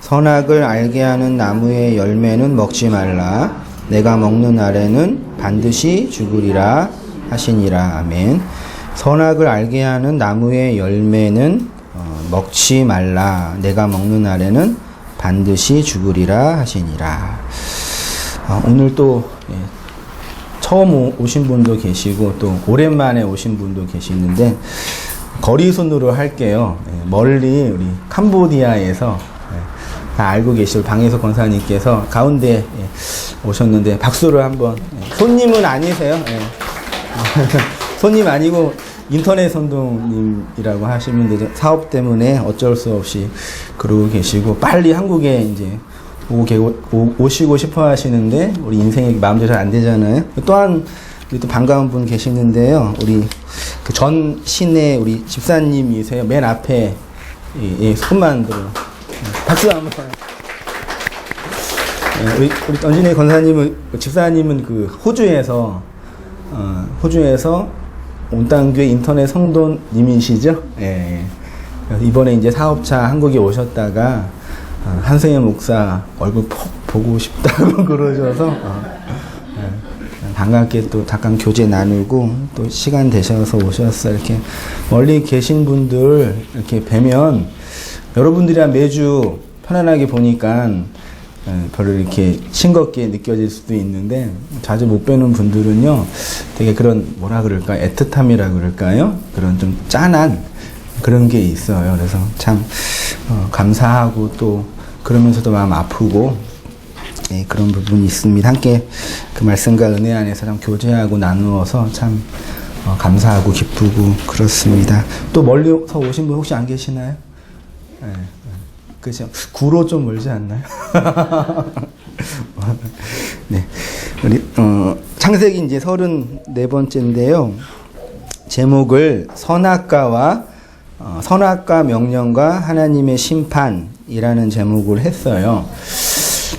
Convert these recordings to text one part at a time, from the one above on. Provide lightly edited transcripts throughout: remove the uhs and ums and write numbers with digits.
선악을 알게 하는 나무의 열매는 먹지 말라. 내가 먹는 날에는 반드시 죽으리라 하시니라. 아멘. 선악을 알게 하는 나무의 열매는 먹지 말라. 내가 먹는 날에는 반드시 죽으리라 하시니라. 오늘 또 처음 오신 분도 계시고 또 오랜만에 오신 분도 계시는데 거리순으로 할게요. 멀리 우리 캄보디아에서 다 알고 계실 방혜석 권사님께서 가운데 오셨는데 박수를 한번. 손님은 아니세요? 손님 아니고 인터넷 선동님이라고 하시면 되죠. 사업 때문에 어쩔 수 없이 그러고 계시고 빨리 한국에 이제 오시고 싶어 하시는데 우리 인생이 마음대로 잘 안 되잖아요. 또한 우리 또 반가운 분 계시는데요. 우리 그 전 시내 우리 집사님이세요. 맨 앞에 손만 들어. 박수 한번. 우리 전진의 권사님은 집사님은 그 호주에서 온땅교회 인터넷 성도님이시죠? 예. 이번에 이제 사업차 한국에 오셨다가 한승현 목사 얼굴 푹 보고 싶다고 그러셔서 반갑게 또 잠깐 교제 나누고 또 시간 되셔서 오셨어요. 이렇게 멀리 계신 분들 이렇게 뵈면 여러분들이랑 매주 편안하게 보니까 별로 이렇게 싱겁게 느껴질 수도 있는데 자주 못 뵈는 분들은요 되게 그런 뭐라 그럴까 애틋함이라 그럴까요? 그런 좀 짠한 그런 게 있어요. 그래서 참 감사하고 또 그러면서도 마음 아프고 그런 부분이 있습니다. 함께 그 말씀과 은혜 안에서 참 교제하고 나누어서 참 감사하고 기쁘고 그렇습니다. 또 멀리서 오신 분 혹시 안 계시나요? 그죠? 구로 좀 멀지 않나요? 네. 우리, 창세기 이제 34번째인데요. 제목을 선악과 명령과 하나님의 심판이라는 제목을 했어요.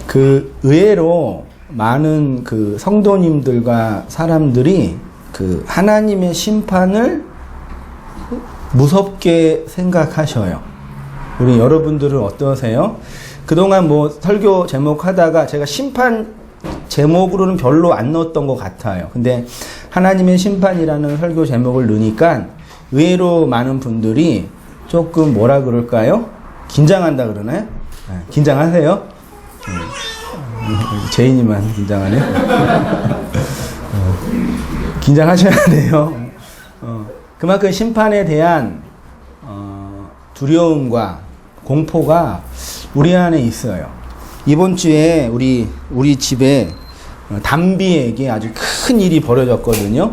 그 의외로 많은 그 성도님들과 사람들이 그 하나님의 심판을 무섭게 생각하셔요. 우리 여러분들은 어떠세요? 그동안 뭐 설교 제목 하다가 제가 심판 제목으로는 별로 안 넣었던 것 같아요. 근데 하나님의 심판이라는 설교 제목을 넣으니까 의외로 많은 분들이 조금 뭐라 그럴까요? 긴장한다 그러나요? 긴장하세요? 제이님만 긴장하네요. 긴장하셔야 돼요. 그만큼 심판에 대한 두려움과 공포가 우리 안에 있어요. 이번 주에 우리 집에 담비에게 아주 큰 일이 벌어졌거든요.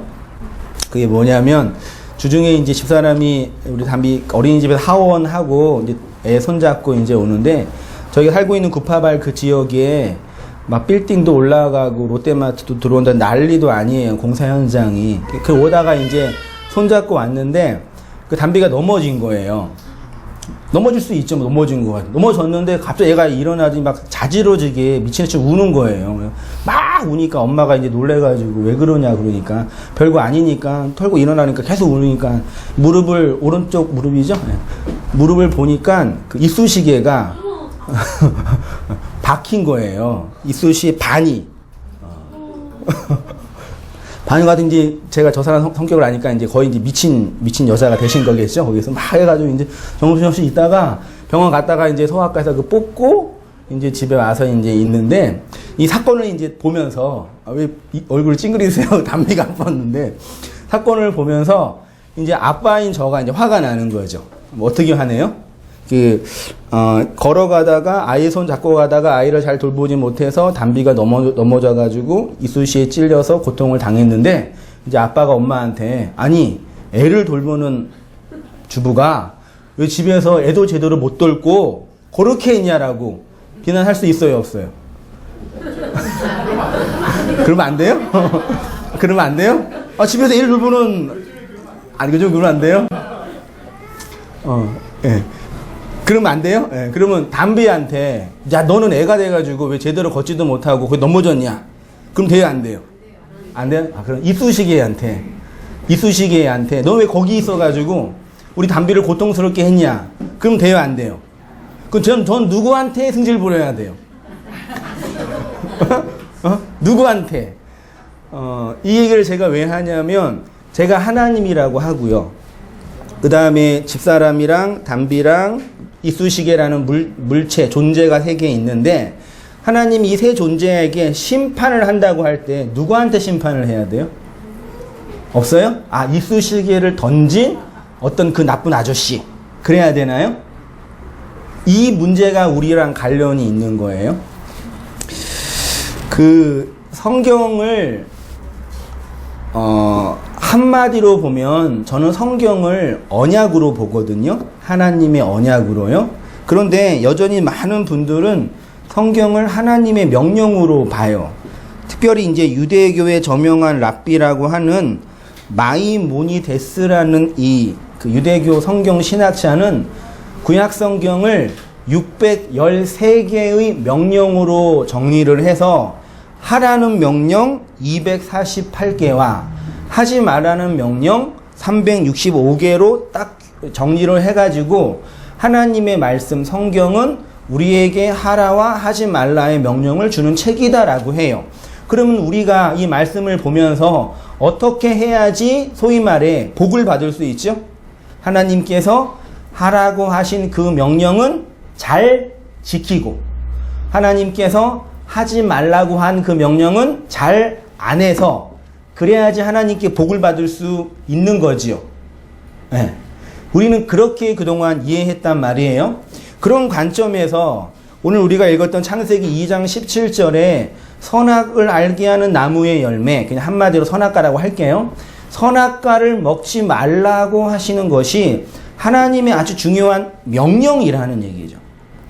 그게 뭐냐면 주중에 이제 집사람이 우리 담비 어린이집에서 하원하고 이제 애 손잡고 이제 오는데 저희가 살고 있는 구파발 그 지역에 막 빌딩도 올라가고 롯데마트도 들어온다 난리도 아니에요. 공사 현장이. 그 오다가 이제 손잡고 왔는데 그 담비가 넘어진 거예요. 넘어질 수 있죠. 넘어진 거 같아요. 넘어졌는데 갑자기 얘가 일어나더니 막 자지러지게 미친듯이 우는 거예요. 막 우니까 엄마가 이제 놀래가지고 왜 그러냐 그러니까 별거 아니니까 털고 일어나니까 계속 우니까 무릎을 오른쪽 무릎이죠. 네. 무릎을 보니까 그 이쑤시개가 박힌 거예요. 이쑤시개 반이. 반응하던 이제 제가 저 사람 성격을 아니까 이제 거의 이제 미친 여자가 되신 거겠죠. 거기서 막 해가지고 이제 정신없이 있다가 병원 갔다가 이제 소아과에서 그 뽑고 이제 집에 와서 이제 있는데 이 사건을 이제 보면서 왜 얼굴을 찡그리세요? 담비가 아팠는데 사건을 보면서 이제 아빠인 저가 이제 화가 나는 거죠. 뭐 어떻게 하네요? 걸어가다가 아이 손 잡고 가다가 아이를 잘 돌보지 못해서 담비가 넘어져가지고 이쑤시에 찔려서 고통을 당했는데 이제 아빠가 엄마한테 아니 애를 돌보는 주부가 왜 집에서 애도 제대로 못 돌고 그렇게 했냐라고 비난할 수 있어요 없어요? 그러면 안 돼요? 그러면 안 돼요? 집에서 애를 돌보는 아니 그죠? 그러면 안 돼요? 예. 그러면 안 돼요? 예, 그러면 담비한테 야 너는 애가 돼가지고 왜 제대로 걷지도 못하고 거기 넘어졌냐? 그럼 돼요 안 돼요? 안 돼요? 그럼 이쑤시개한테 너 왜 거기 있어가지고 우리 담비를 고통스럽게 했냐? 그럼 돼요 안 돼요? 전 누구한테 승질 부려야 돼요? 누구한테? 이 얘기를 제가 왜 하냐면, 제가 하나님이라고 하고요. 그 다음에 집사람이랑 담비랑 이쑤시개라는 물체, 존재가 세 개 있는데, 하나님이 이 세 존재에게 심판을 한다고 할 때 누구한테 심판을 해야 돼요? 없어요? 이쑤시개를 던진 어떤 그 나쁜 아저씨. 그래야 되나요? 이 문제가 우리랑 관련이 있는 거예요. 그 성경을 한마디로 보면 저는 성경을 언약으로 보거든요. 하나님의 언약으로요. 그런데 여전히 많은 분들은 성경을 하나님의 명령으로 봐요. 특별히 이제 유대교에 저명한 랍비라고 하는 마이모니데스라는 그 유대교 성경 신학자는 구약 성경을 613개의 명령으로 정리를 해서 하라는 명령 248개와 하지 말라는 명령 365개로 딱 정리를 해가지고 하나님의 말씀 성경은 우리에게 하라와 하지 말라의 명령을 주는 책이다라고 해요. 그러면 우리가 이 말씀을 보면서 어떻게 해야지 소위 말해 복을 받을 수 있죠? 하나님께서 하라고 하신 그 명령은 잘 지키고, 하나님께서 하지 말라고 한 그 명령은 잘 안 해서, 그래야지 하나님께 복을 받을 수 있는 거지요. 네. 우리는 그렇게 그동안 이해했단 말이에요. 그런 관점에서 오늘 우리가 읽었던 창세기 2장 17절에 선악을 알게 하는 나무의 열매, 그냥 한마디로 선악과라고 할게요. 선악과를 먹지 말라고 하시는 것이 하나님의 아주 중요한 명령이라는 얘기죠.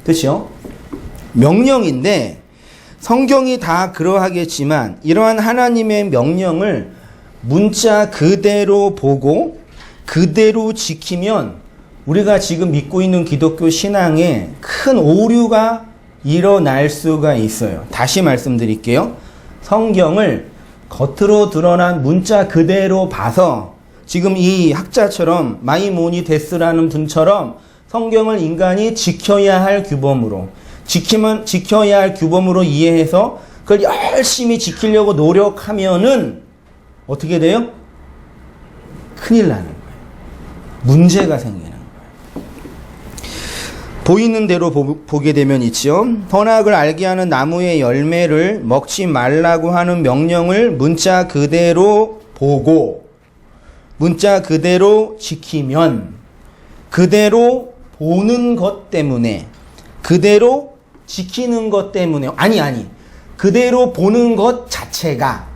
그렇죠? 명령인데 성경이 다 그러하겠지만 이러한 하나님의 명령을 문자 그대로 보고 그대로 지키면 우리가 지금 믿고 있는 기독교 신앙에 큰 오류가 일어날 수가 있어요. 다시 말씀드릴게요. 성경을 겉으로 드러난 문자 그대로 봐서 지금 이 학자처럼 마이모니데스라는 분처럼 성경을 인간이 지켜야 할 규범으로, 지켜야 할 규범으로 이해해서 그걸 열심히 지키려고 노력하면은 어떻게 돼요? 큰일 나는 거예요. 문제가 생기는 거예요. 보이는 대로 보게 되면 있죠. 선악을 알게 하는 나무의 열매를 먹지 말라고 하는 명령을 문자 그대로 보고 문자 그대로 지키면 그대로 보는 것 때문에 그대로 지키는 것 때문에 그대로 보는 것 자체가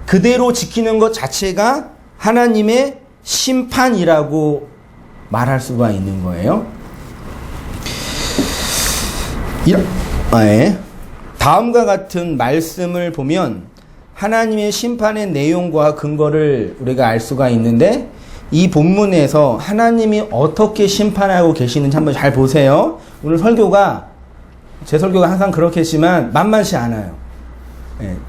그대로 지키는 것 자체가 하나님의 심판이라고 말할 수가 있는 거예요. 다음과 같은 말씀을 보면 하나님의 심판의 내용과 근거를 우리가 알 수가 있는데 이 본문에서 하나님이 어떻게 심판하고 계시는지 한번 잘 보세요. 오늘 제 설교가 항상 그렇겠지만 만만치 않아요.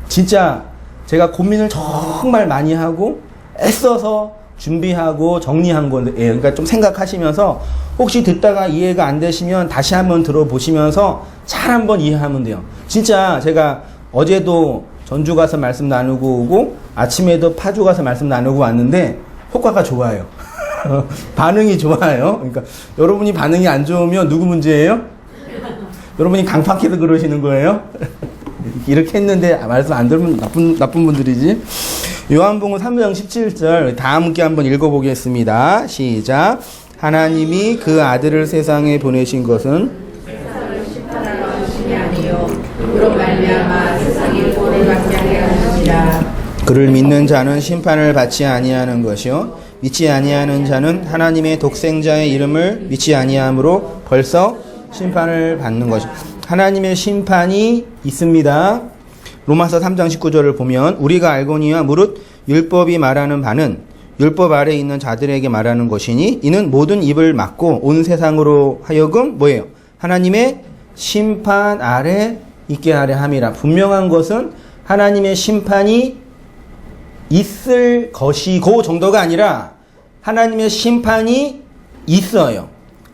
진짜 제가 고민을 정말 많이 하고 애써서 준비하고 정리한 건데, 그러니까 좀 생각하시면서 혹시 듣다가 이해가 안 되시면 다시 한번 들어보시면서 잘 한번 이해하면 돼요. 진짜 제가 어제도 전주 가서 말씀 나누고 오고 아침에도 파주 가서 말씀 나누고 왔는데 효과가 좋아요. 반응이 좋아요. 그러니까 여러분이 반응이 안 좋으면 누구 문제예요? 여러분이 강팍해서 그러시는 거예요? 이렇게 했는데 말씀 안 들으면 나쁜 분들이지. 요한복음 3장 17절 다 함께 한번 읽어보겠습니다. 시작. 하나님이 그 아들을 세상에 보내신 것은 세상을 심판하러 하심이 아니요 그로 말미암아 세상에 구원을 받게 하려 하심이라. 그를 믿는 자는 심판을 받지 아니하는 것이요 믿지 아니하는 자는 하나님의 독생자의 이름을 믿지 아니함으로 벌써 심판을 받는 것이다. 하나님의 심판이 있습니다. 로마서 3장 19절을 보면 우리가 알거니와 무릇 율법이 말하는 바는 율법 아래에 있는 자들에게 말하는 것이니 이는 모든 입을 막고 온 세상으로 하여금 뭐예요? 하나님의 심판 아래 있게 하려 함이라. 분명한 것은 하나님의 심판이 있을 것이고 정도가 아니라 하나님의 심판이 있어요.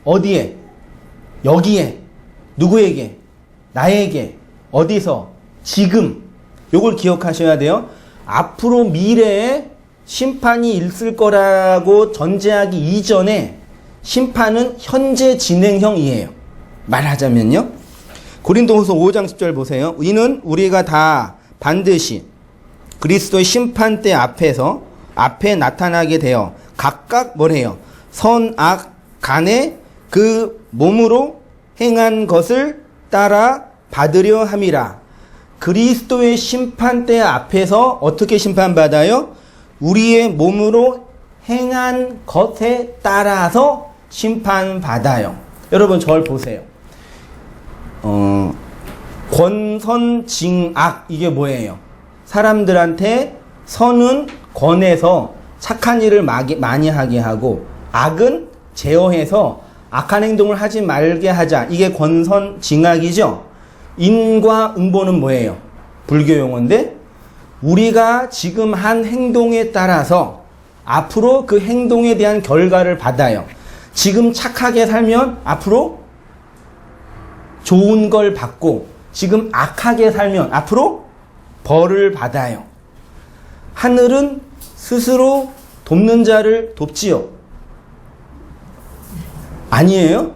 어디에? 여기에. 누구에게? 나에게. 어디서? 지금. 요걸 기억하셔야 돼요. 앞으로 미래에 심판이 있을 거라고 전제하기 이전에 심판은 현재 진행형이에요. 말하자면요. 고린도후서 5장 10절 보세요. 이는 우리가 다 반드시 그리스도의 심판대 앞에 나타나게 되어 각각 뭐래요? 선악 간에 그 몸으로 행한 것을 따라 받으려 함이라. 그리스도의 심판대 앞에서 어떻게 심판받아요? 우리의 몸으로 행한 것에 따라서 심판받아요. 여러분 저를 보세요. 권선징악 이게 뭐예요? 사람들한테 선은 권해서 착한 일을 많이 하게 하고 악은 제어해서 악한 행동을 하지 말게 하자. 이게 권선징악이죠. 인과 응보는 뭐예요? 불교 용어인데 우리가 지금 한 행동에 따라서 앞으로 그 행동에 대한 결과를 받아요. 지금 착하게 살면 앞으로 좋은 걸 받고 지금 악하게 살면 앞으로 벌을 받아요. 하늘은 스스로 돕는 자를 돕지요? 아니에요?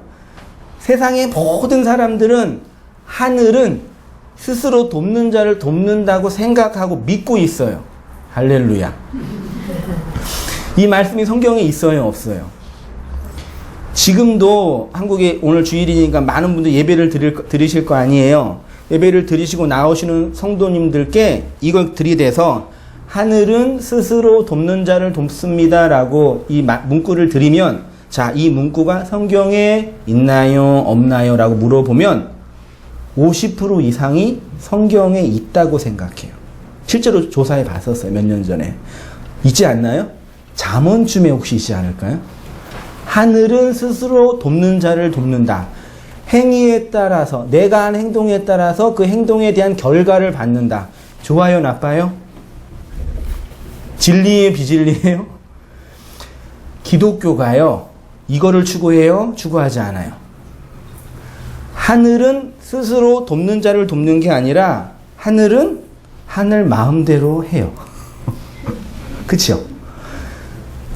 세상의 모든 사람들은 하늘은 스스로 돕는 자를 돕는다고 생각하고 믿고 있어요. 할렐루야. 이 말씀이 성경에 있어요? 없어요? 지금도 한국에 오늘 주일이니까 많은 분들 예배를 드리실 거 아니에요. 예배를 드리시고 나오시는 성도님들께 이걸 들이대서 하늘은 스스로 돕는 자를 돕습니다 라고 이 문구를 드리면 자, 이 문구가 성경에 있나요? 없나요? 라고 물어보면 50% 이상이 성경에 있다고 생각해요. 실제로 조사해 봤었어요. 몇 년 전에. 있지 않나요? 잠언쯤에 혹시 있지 않을까요? 하늘은 스스로 돕는 자를 돕는다. 행위에 따라서 내가 한 행동에 따라서 그 행동에 대한 결과를 받는다. 좋아요? 나빠요? 진리예요? 비진리예요? 기독교가요. 이거를 추구해요? 추구하지 않아요. 하늘은 스스로 돕는 자를 돕는 게 아니라 하늘은 하늘 마음대로 해요. 그치요?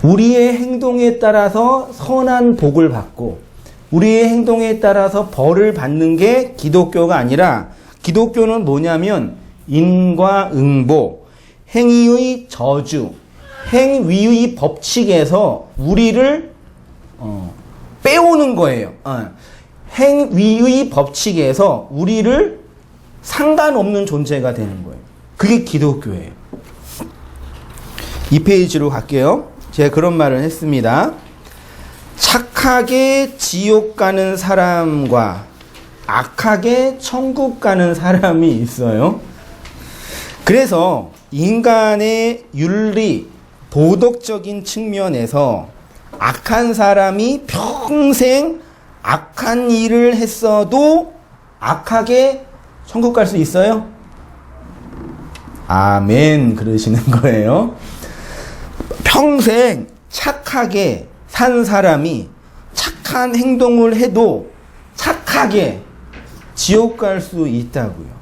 우리의 행동에 따라서 선한 복을 받고 우리의 행동에 따라서 벌을 받는 게 기독교가 아니라 기독교는 뭐냐면 인과응보, 행위의 저주, 행위의 법칙에서 우리를 빼오는 거예요. 행위의 법칙에서 우리를 상관없는 존재가 되는 거예요. 그게 기독교예요. 2페이지로 갈게요. 제가 그런 말을 했습니다. 착하게 지옥 가는 사람과 악하게 천국 가는 사람이 있어요. 그래서 인간의 윤리, 도덕적인 측면에서 악한 사람이 평생 악한 일을 했어도 악하게 천국 갈 수 있어요? 아멘 그러시는 거예요. 평생 착하게 산 사람이 착한 행동을 해도 착하게 지옥 갈 수 있다고요.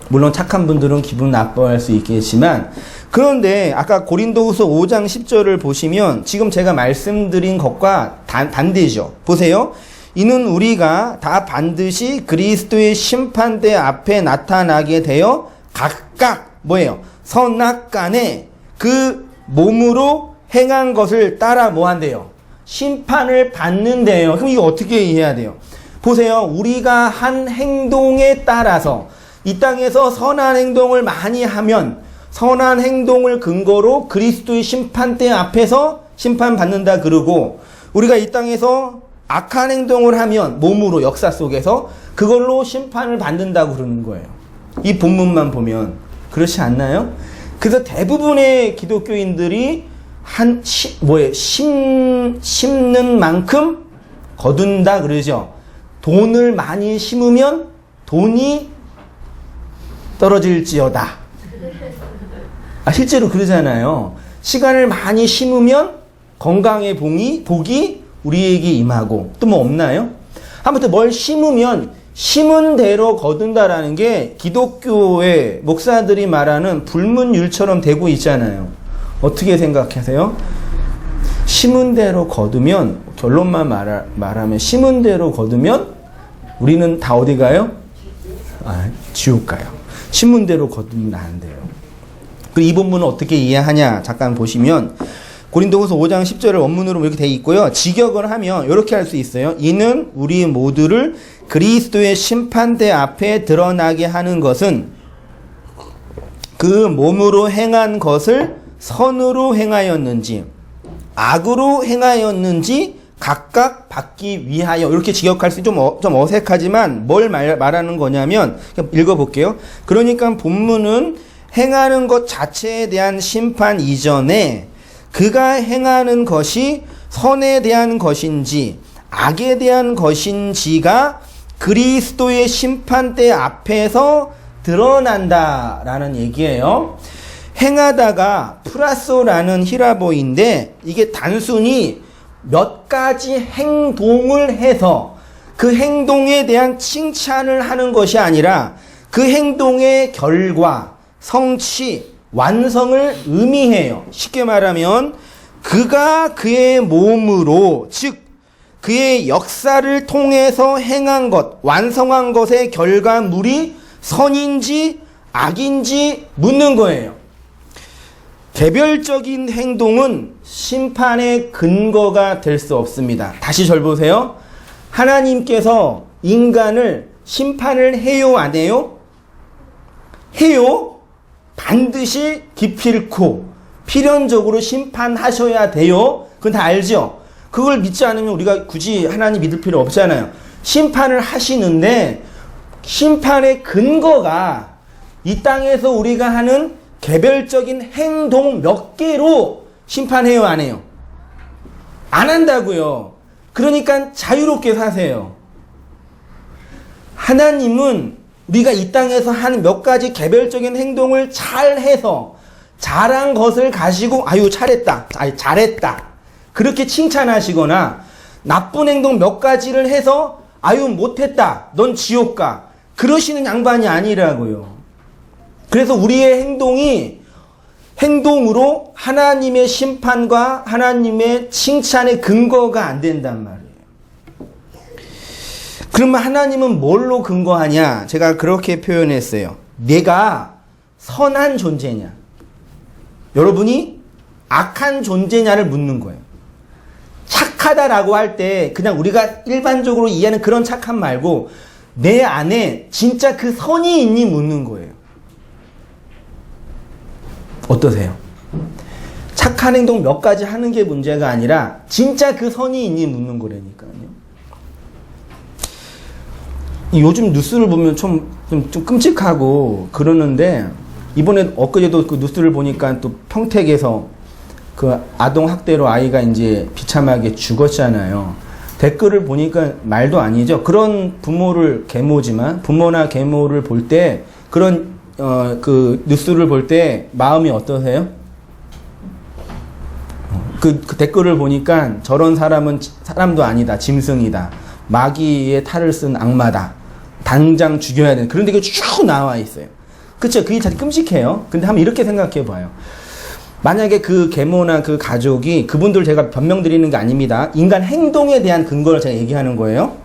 물론 착한 분들은 기분 나빠할 수 있겠지만 그런데 아까 고린도후서 5장 10절을 보시면 지금 제가 말씀드린 것과 반대죠. 보세요. 이는 우리가 다 반드시 그리스도의 심판대 앞에 나타나게 되어 각각 뭐예요? 선악간에 그 몸으로 행한 것을 따라 뭐 한대요? 심판을 받는데요. 그럼 이거 어떻게 이해해야 돼요? 보세요. 우리가 한 행동에 따라서 이 땅에서 선한 행동을 많이 하면 선한 행동을 근거로 그리스도의 심판대 앞에서 심판받는다 그러고 우리가 이 땅에서 악한 행동을 하면 몸으로 역사 속에서 그걸로 심판을 받는다고 그러는 거예요. 이 본문만 보면 그렇지 않나요? 그래서 대부분의 기독교인들이 심는 만큼 거둔다 그러죠. 돈을 많이 심으면 돈이 떨어질지어다. 실제로 그러잖아요. 시간을 많이 심으면 건강의 복이 우리에게 임하고 또 뭐 없나요? 아무튼 뭘 심으면 심은 대로 거둔다라는 게 기독교의 목사들이 말하는 불문율처럼 되고 있잖아요. 어떻게 생각하세요? 심은 대로 거두면, 결론만 말하면 심은 대로 거두면 우리는 다 어디 가요? 지옥 가요. 심은 대로 거두면 안 돼요. 그리고 이 본문은 어떻게 이해하냐 잠깐 보시면 고린도후서 5장 10절을 원문으로 이렇게 돼 있고요. 직역을 하면 이렇게 할 수 있어요. 이는 우리 모두를 그리스도의 심판대 앞에 드러나게 하는 것은 그 몸으로 행한 것을 선으로 행하였는지 악으로 행하였는지 각각 받기 위하여. 이렇게 직역할 수 좀 어색하지만 뭘 말하는 거냐면 읽어볼게요. 그러니까 본문은 행하는 것 자체에 대한 심판 이전에 그가 행하는 것이 선에 대한 것인지 악에 대한 것인지가 그리스도의 심판대 앞에서 드러난다라는 얘기예요. 행하다가 프라소라는 히라보인데 이게 단순히 몇 가지 행동을 해서 그 행동에 대한 칭찬을 하는 것이 아니라 그 행동의 결과, 성취, 완성을 의미해요. 쉽게 말하면 그가 그의 몸으로, 즉 그의 역사를 통해서 행한 것, 완성한 것의 결과물이 선인지 악인지 묻는 거예요. 개별적인 행동은 심판의 근거가 될 수 없습니다. 다시 절 보세요. 하나님께서 인간을 심판을 해요, 안 해요? 해요. 반드시 기필코 필연적으로 심판하셔야 돼요. 그건 다 알죠? 그걸 믿지 않으면 우리가 굳이 하나님 믿을 필요 없잖아요. 심판을 하시는데 심판의 근거가 이 땅에서 우리가 하는 개별적인 행동 몇 개로 심판해요, 안 해요? 안 한다고요. 그러니까 자유롭게 사세요. 하나님은 우리가 이 땅에서 하는 몇 가지 개별적인 행동을 잘해서 잘한 것을 가지고 아유 잘했다, 잘했다 그렇게 칭찬하시거나 나쁜 행동 몇 가지를 해서 아유 못했다, 넌 지옥 가 그러시는 양반이 아니라고요. 그래서 우리의 행동으로 하나님의 심판과 하나님의 칭찬의 근거가 안 된단 말이에요. 그러면 하나님은 뭘로 근거하냐? 제가 그렇게 표현했어요. 내가 선한 존재냐? 여러분이 악한 존재냐를 묻는 거예요. 착하다라고 할 때 그냥 우리가 일반적으로 이해하는 그런 착함 말고 내 안에 진짜 그 선이 있니 묻는 거예요. 어떠세요? 착한 행동 몇 가지 하는 게 문제가 아니라 진짜 그 선이 있니 묻는 거라니까요. 요즘 뉴스를 보면 좀 끔찍하고 그러는데 이번에 엊그제도 그 뉴스를 보니까 또 평택에서 그 아동 학대로 아이가 이제 비참하게 죽었잖아요. 댓글을 보니까 말도 아니죠. 그런 계모지만 부모나 계모를 볼 때 그런 그 뉴스를 볼 때 마음이 어떠세요? 그 댓글을 보니까 저런 사람은 사람도 아니다, 짐승이다, 마귀의 탈을 쓴 악마다, 당장 죽여야 되는 그런 데가 쭉 나와 있어요. 그쵸? 그게 참 끔찍해요. 근데 한번 이렇게 생각해 봐요. 만약에 그 계모나 그 가족이, 그분들 제가 변명드리는 게 아닙니다. 인간 행동에 대한 근거를 제가 얘기하는 거예요.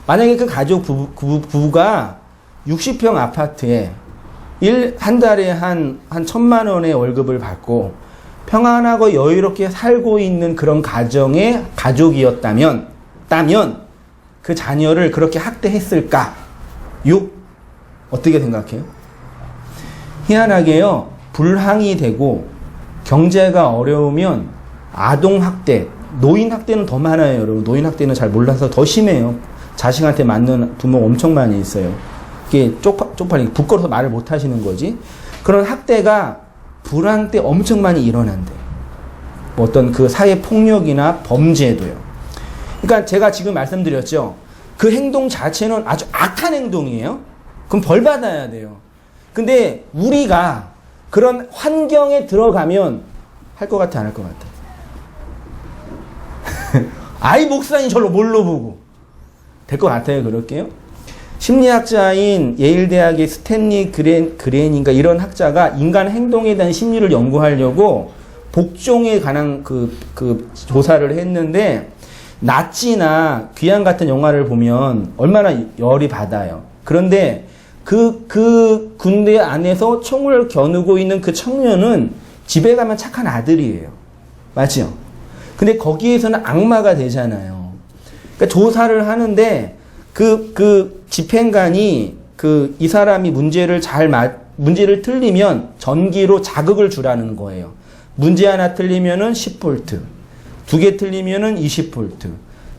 만약에 그 가족 부부가 60평 아파트에 한 달에 한 1,000만 원의 월급을 받고 평안하고 여유롭게 살고 있는 그런 가족이었다면 그 자녀를 그렇게 학대했을까? 어떻게 생각해요? 희한하게요, 불황이 되고 경제가 어려우면 아동학대, 노인학대는 더 많아요, 여러분. 노인학대는 잘 몰라서 더 심해요. 자식한테 맞는 부모 엄청 많이 있어요. 이게 쪽팔리게 부끄러워서 말을 못 하시는 거지. 그런 학대가 불황 때 엄청 많이 일어난대요. 뭐 어떤 그 사회 폭력이나 범죄도요. 그러니까 제가 지금 말씀드렸죠. 그 행동 자체는 아주 악한 행동이에요. 그럼 벌 받아야 돼요. 근데 우리가 그런 환경에 들어가면 할 것 같아, 안 할 것 같아? 아이 목사님 절로 뭘로 보고 될 것 같아요. 그럴게요. 심리학자인 예일대학의 스탠리 그렌인가 이런 학자가 인간 행동에 대한 심리를 연구하려고 복종에 관한 그 조사를 했는데, 나치나 귀양 같은 영화를 보면 얼마나 열이 받아요. 그런데 그 군대 안에서 총을 겨누고 있는 그 청년은 집에 가면 착한 아들이에요. 맞죠? 근데 거기에서는 악마가 되잖아요. 그러니까 조사를 하는데 그 집행관이 이 사람이 문제를 틀리면 전기로 자극을 주라는 거예요. 문제 하나 틀리면은 10V, 2개 틀리면은 20V,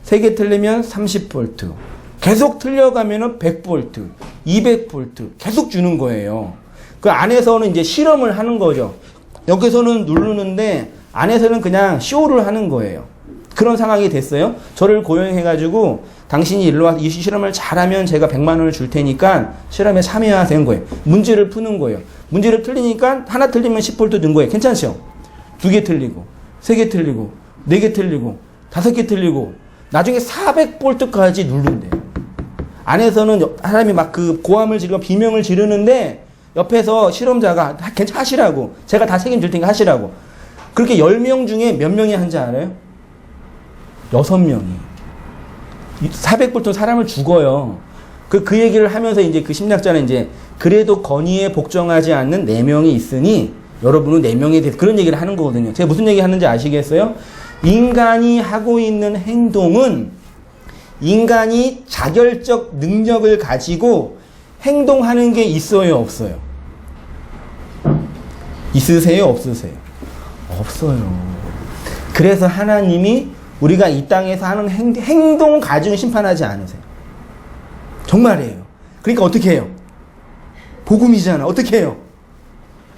3개 틀리면 30V, 계속 틀려가면은 100V, 200V 계속 주는 거예요. 그 안에서는 이제 실험을 하는 거죠. 여기서는 누르는데 안에서는 그냥 쇼를 하는 거예요. 그런 상황이 됐어요. 저를 고용해가지고 당신이 일로 와서 이 실험을 잘하면 제가 100만 원을 줄 테니까 실험에 참여하세요 거예요. 문제를 푸는 거예요. 문제를 틀리니까 하나 틀리면 10V 든 거예요. 괜찮죠? 2개 틀리고 3개 틀리고 4개 틀리고 5개 틀리고 나중에 400V까지 누른대요. 안에서는 사람이 막 그 고함을 지르고 비명을 지르는데 옆에서 실험자가 괜찮으시라고, 제가 다 책임질 테니까 하시라고. 그렇게 10명 중에 몇 명이 한지 알아요? 6명이. 400V 사람을 죽어요. 그 얘기를 하면서 이제 그 심리학자는 이제 그래도 권위에 복종하지 않는 4명이 있으니 여러분은 4명에 대해서 그런 얘기를 하는 거거든요. 제가 무슨 얘기 하는지 아시겠어요? 인간이 하고 있는 행동은 인간이 자결적 능력을 가지고 행동하는 게 있어요, 없어요? 있으세요, 없으세요? 없어요. 그래서 하나님이 우리가 이 땅에서 하는 행동 가지고 심판하지 않으세요. 정말이에요. 그러니까 어떻게 해요? 복음이잖아. 어떻게 해요?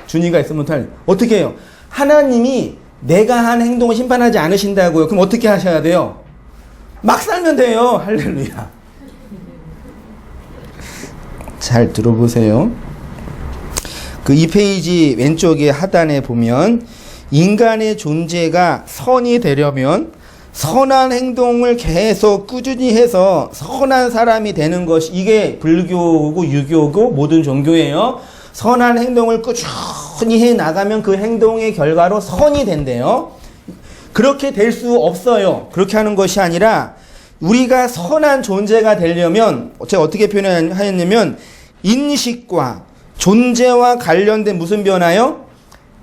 준이가 있으면 어떻게 해요? 하나님이 내가 한 행동을 심판하지 않으신다고요. 그럼 어떻게 하셔야 돼요? 막 살면 돼요. 할렐루야. 잘 들어보세요. 그 2페이지 왼쪽에 하단에 보면 인간의 존재가 선이 되려면 선한 행동을 계속 꾸준히 해서 선한 사람이 되는 것이, 이게 불교고 유교고 모든 종교예요. 선한 행동을 꾸준히 해 나가면 그 행동의 결과로 선이 된대요. 그렇게 될 수 없어요. 그렇게 하는 것이 아니라 우리가 선한 존재가 되려면 제가 어떻게 표현하였냐면 인식과 존재와 관련된 무슨 변화요?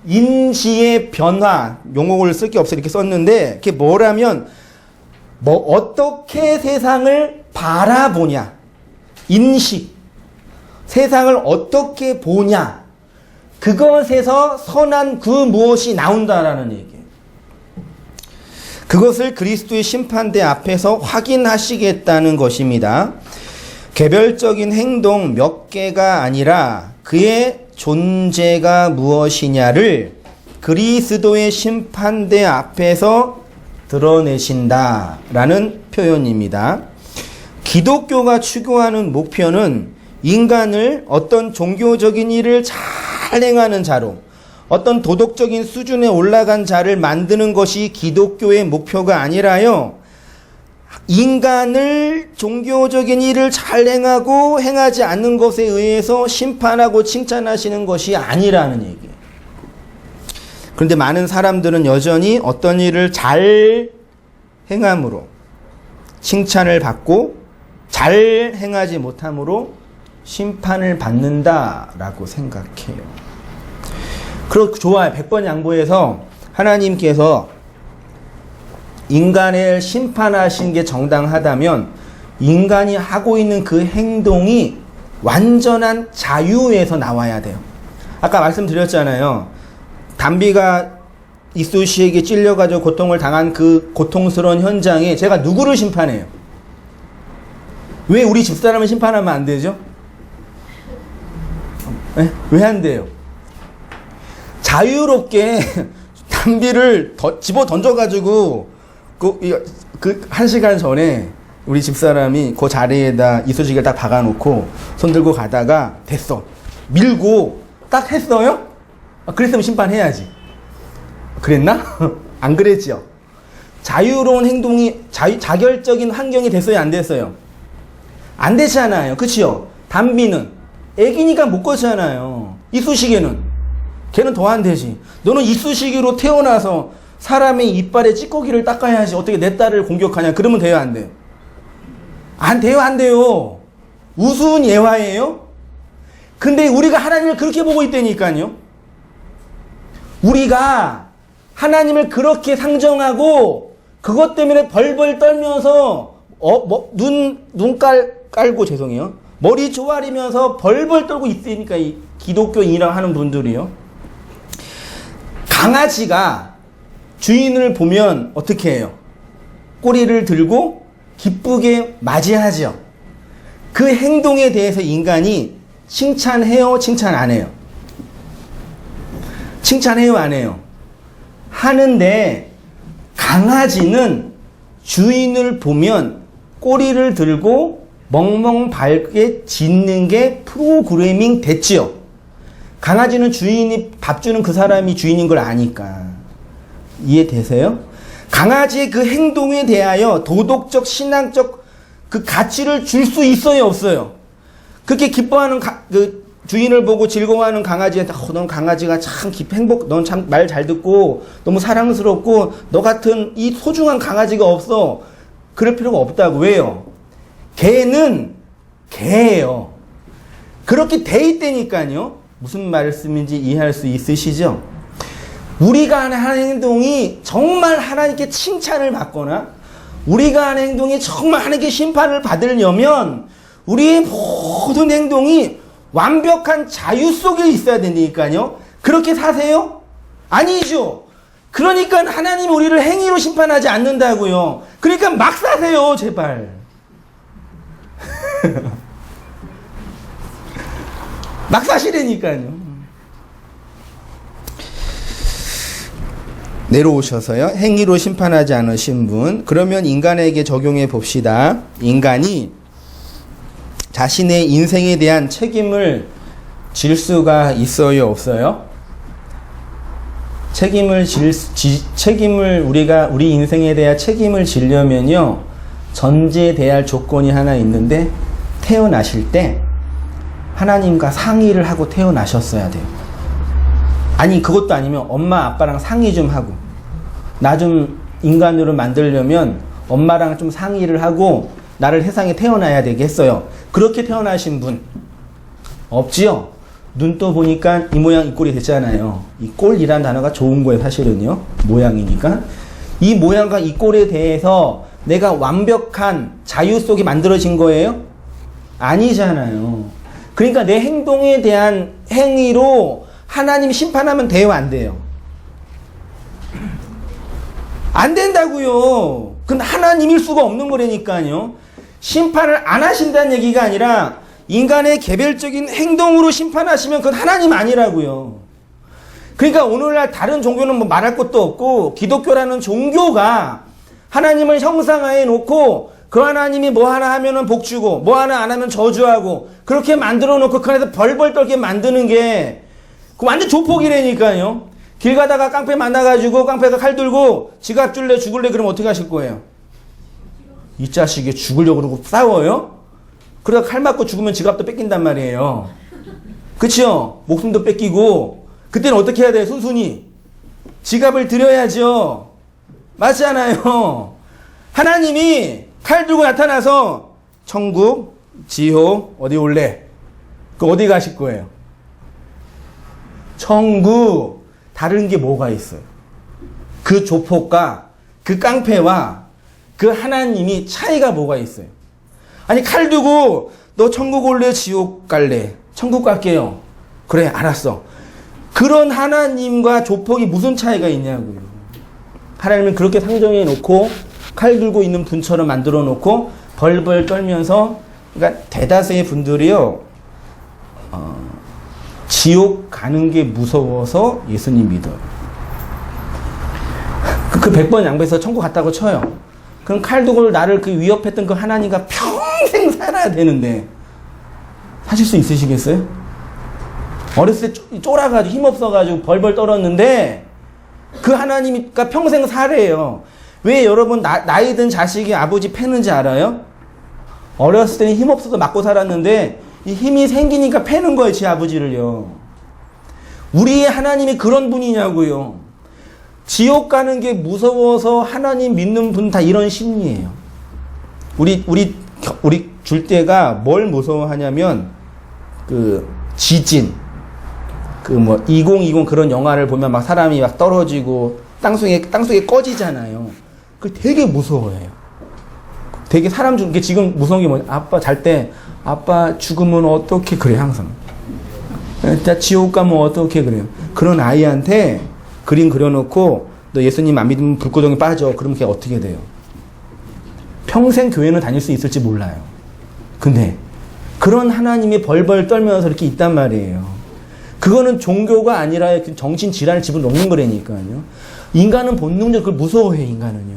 인지의 변화. 용어를 쓸 게 없어 이렇게 썼는데 그게 뭐라면 어떻게 세상을 바라보냐. 인식. 세상을 어떻게 보냐. 그것에서 선한 그 무엇이 나온다라는 얘기예요. 그것을 그리스도의 심판대 앞에서 확인하시겠다는 것입니다. 개별적인 행동 몇 개가 아니라 그의 존재가 무엇이냐를 그리스도의 심판대 앞에서 드러내신다라는 표현입니다. 기독교가 추구하는 목표는 인간을 어떤 종교적인 일을 잘 행하는 자로, 어떤 도덕적인 수준에 올라간 자를 만드는 것이 기독교의 목표가 아니라요, 인간을 종교적인 일을 잘 행하고 행하지 않는 것에 의해서 심판하고 칭찬하시는 것이 아니라는 얘기예요. 그런데 많은 사람들은 여전히 어떤 일을 잘 행함으로 칭찬을 받고 잘 행하지 못함으로 심판을 받는다라고 생각해요. 그렇고 좋아요. 100번 양보해서 하나님께서 인간을 심판하신 게 정당하다면 인간이 하고 있는 그 행동이 완전한 자유에서 나와야 돼요. 아까 말씀드렸잖아요. 담비가 이쑤시에게 찔려가지고 고통을 당한 그 고통스러운 현장에 제가 누구를 심판해요? 왜 우리 집사람을 심판하면 안 되죠? 네? 왜 안 돼요? 자유롭게 담비를 집어 던져가지고 그 1시간 전에 우리 집사람이 그 자리에다 이쑤시개를 딱 박아놓고 손 들고 가다가 됐어. 밀고 딱 했어요? 그랬으면 심판해야지. 그랬나? 안 그랬죠? 자유로운 행동이 자결적인 환경이 됐어요? 안 됐어요? 안 되잖아요. 그치요? 담비는 애기니까 못 걷잖아요. 이쑤시개는 걔는 더 안 되지. 너는 이쑤시개로 태어나서 사람의 이빨에 찌꺼기를 닦아야지 어떻게 내 딸을 공격하냐. 그러면 돼요, 안 돼요? 안 돼요, 안 돼요. 우스운 예화예요. 근데 우리가 하나님을 그렇게 보고 있다니까요. 우리가 하나님을 그렇게 상정하고 그것 때문에 벌벌 떨면서 눈 깔고 죄송해요. 머리 조아리면서 벌벌 떨고 있으니까 이 기독교인이라고 하는 분들이요. 강아지가 주인을 보면 어떻게 해요? 꼬리를 들고 기쁘게 맞이하죠. 그 행동에 대해서 인간이 칭찬해요, 칭찬 안 해요? 칭찬해요, 안 해요? 하는데 강아지는 주인을 보면 꼬리를 들고 멍멍 밝게 짖는 게 프로그래밍 됐지요. 강아지는 주인이 밥 주는 그 사람이 주인인 걸 아니까. 이해되세요? 강아지의 그 행동에 대하여 도덕적, 신앙적 그 가치를 줄 수 있어요, 없어요? 그렇게 기뻐하는 그 주인을 보고 즐거워하는 강아지한테 넌 강아지가 참 행복, 넌 참 말 잘 듣고 너무 사랑스럽고 너 같은 이 소중한 강아지가 없어. 그럴 필요가 없다고. 왜요? 개는 개예요. 그렇게 돼 있다니까요. 무슨 말씀인지 이해할 수 있으시죠? 우리가 하는 행동이 정말 하나님께 칭찬을 받거나 우리가 하는 행동이 정말 하나님께 심판을 받으려면 우리의 모든 행동이 완벽한 자유 속에 있어야 된다니까요. 그렇게 사세요? 아니죠. 그러니까 하나님이 우리를 행위로 심판하지 않는다고요. 그러니까 막 사세요, 제발. 막 사시라니까요. 내려오셔서요. 행위로 심판하지 않으신 분. 그러면 인간에게 적용해 봅시다. 인간이 자신의 인생에 대한 책임을 질 수가 있어요, 없어요? 우리 인생에 대한 책임을 지려면요, 전제돼야 할 조건이 하나 있는데, 태어나실 때 하나님과 상의를 하고 태어나셨어야 돼요. 아니, 그것도 아니면 엄마 아빠랑 상의 좀 하고, 나 좀 인간으로 만들려면 엄마랑 좀 상의를 하고 나를 세상에 태어나야 되겠어요. 그렇게 태어나신 분 없지요? 눈 떠 보니까 이 모양 이 꼴이 됐잖아요. 이 꼴이란 단어가 좋은 거예요, 사실은요. 모양이니까. 이 모양과 이 꼴에 대해서 내가 완벽한 자유 속에 만들어진 거예요? 아니잖아요. 그러니까 내 행동에 대한 행위로 하나님 심판하면 돼요, 안 돼요? 안 된다고요. 근데 하나님일 수가 없는 거라니까요. 심판을 안 하신다는 얘기가 아니라 인간의 개별적인 행동으로 심판하시면 그건 하나님 아니라고요. 그러니까 오늘날 다른 종교는 뭐 말할 것도 없고 기독교라는 종교가 하나님을 형상화해 놓고 그 하나님이 뭐 하나 하면은 복 주고 뭐 하나 안 하면 저주하고 그렇게 만들어 놓고 그 안에서 벌벌 떨게 만드는 게 그 완전 조폭이라니까요. 길 가다가 깡패 만나가지고 깡패가 칼 들고 지갑 줄래 죽을래 그러면 어떻게 하실 거예요? 이 자식이 죽으려고 그러고 싸워요? 그러다 칼 맞고 죽으면 지갑도 뺏긴단 말이에요. 그치요? 목숨도 뺏기고 그때는 어떻게 해야 돼요? 순순히 지갑을 드려야죠. 맞잖아요. 하나님이 칼 들고 나타나서 천국, 지옥 어디 올래? 그 어디 가실 거예요? 천국. 다른 게 뭐가 있어요? 그 조폭과 그 깡패와 그 하나님이 차이가 뭐가 있어요? 아니 칼 두고 너 천국 올래 지옥 갈래? 천국 갈게요. 그래 알았어. 그런 하나님과 조폭이 무슨 차이가 있냐고요. 하나님은 그렇게 상정해 놓고 칼 들고 있는 분처럼 만들어 놓고 벌벌 떨면서, 그러니까 대다수의 분들이요 지옥 가는 게 무서워서 예수님 믿어요. 그 100번 양보해서 천국 갔다고 쳐요. 그럼 칼 두고 나를 그 위협했던 그 하나님과 평생 살아야 되는데 사실 수 있으시겠어요? 어렸을 때 쫄아가지고 힘없어가지고 벌벌 떨었는데 그 하나님이니까 평생 살아요. 왜 여러분 나이 든 자식이 아버지 패는지 알아요? 어렸을 때는 힘 없어서 맞고 살았는데 이 힘이 생기니까 패는 거예요, 지 아버지를요. 우리의 하나님이 그런 분이냐고요. 지옥 가는 게 무서워서 하나님 믿는 분 다 이런 심리예요. 우리 줄 때가 뭘 무서워하냐면 그 지진, 그 뭐 2020 그런 영화를 보면 막 사람이 막 떨어지고 땅속에 꺼지잖아요. 그 되게 무서워해요. 되게 사람 중에 지금 무서운 게 뭐냐? 아빠 잘 때 아빠 죽으면 어떻게 그래 항상. 나 지옥 가면 어떻게 그래요? 그런 아이한테 그림 그려놓고 너 예수님 안 믿으면 불구덩이 빠져. 그러면 걔 어떻게 돼요? 평생 교회는 다닐 수 있을지 몰라요. 근데 그런 하나님이 벌벌 떨면서 이렇게 있단 말이에요. 그거는 종교가 아니라 정신질환을 집어넣는 거라니까요. 인간은 본능적으로 그걸 무서워해, 인간은요.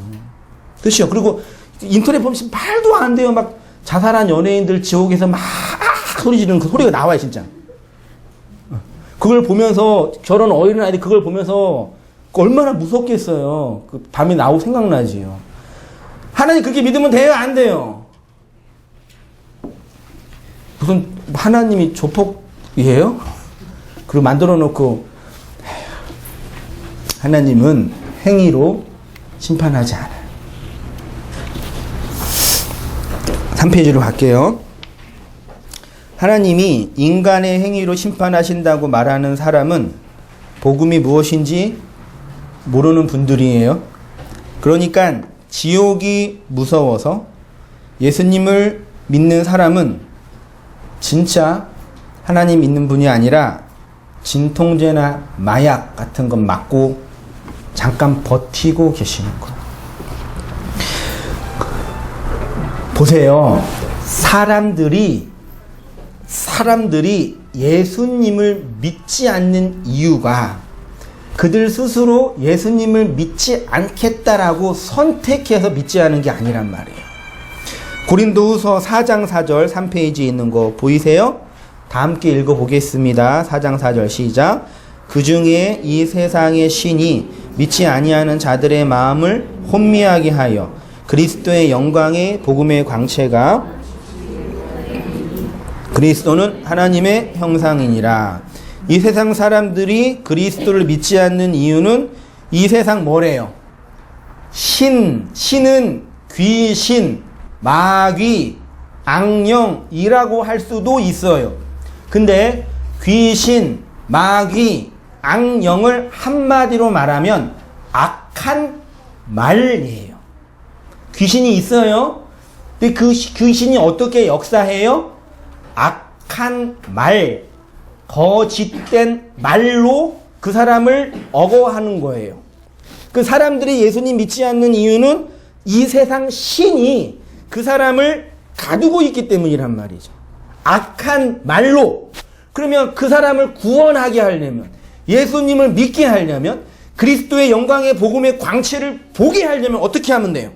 그렇죠? 그리고 인터넷 보면 말도 안 돼요. 막 자살한 연예인들 지옥에서 막 소리 지르는 그 소리가 나와요, 진짜. 그걸 보면서 저런 어린 아이들이 그걸 보면서 얼마나 무섭겠어요. 그 밤에 나오고 생각나지요. 하나님 그렇게 믿으면 돼요? 안 돼요? 무슨 하나님이 조폭이에요? 그리고 만들어 놓고 하나님은 행위로 심판하지 않아요. 3페이지로 갈게요. 하나님이 인간의 행위로 심판하신다고 말하는 사람은 복음이 무엇인지 모르는 분들이에요. 그러니까 지옥이 무서워서 예수님을 믿는 사람은 진짜 하나님 믿는 분이 아니라 진통제나 마약 같은 것 맞고 잠깐 버티고 계시는 거예요. 보세요. 사람들이 예수님을 믿지 않는 이유가 그들 스스로 예수님을 믿지 않겠다라고 선택해서 믿지 않은 게 아니란 말이에요. 고린도후서 4장 4절 3페이지에 있는 거 보이세요? 다 함께 읽어보겠습니다. 4장 4절 시작. 그 중에 이 세상의 신이 믿지 아니하는 자들의 마음을 혼미하게 하여 그리스도의 영광의 복음의 광채가 그리스도는 하나님의 형상이니라. 이 세상 사람들이 그리스도를 믿지 않는 이유는 이 세상 뭐래요? 신은 귀신, 마귀, 악령이라고 할 수도 있어요. 근데 귀신, 마귀, 악령을 한마디로 말하면 악한 말이에요. 귀신이 있어요. 근데 그 귀신이 어떻게 역사해요? 악한 말, 거짓된 말로 그 사람을 억어하는 거예요. 그 사람들이 예수님 믿지 않는 이유는 이 세상 신이 그 사람을 가두고 있기 때문이란 말이죠. 악한 말로. 그러면 그 사람을 구원하게 하려면, 예수님을 믿게 하려면, 그리스도의 영광의 복음의 광채를 보게 하려면 어떻게 하면 돼요?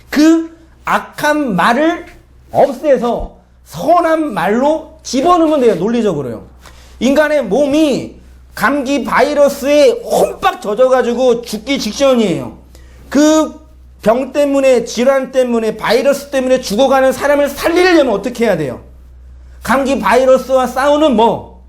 그 악한 말을 없애서 선한 말로 집어넣으면 돼요. 논리적으로요. 인간의 몸이 감기 바이러스에 혼빡 젖어가지고 죽기 직전이에요. 그 병 때문에, 질환 때문에, 바이러스 때문에 죽어가는 사람을 살리려면 어떻게 해야 돼요? 감기 바이러스와 싸우는 뭐?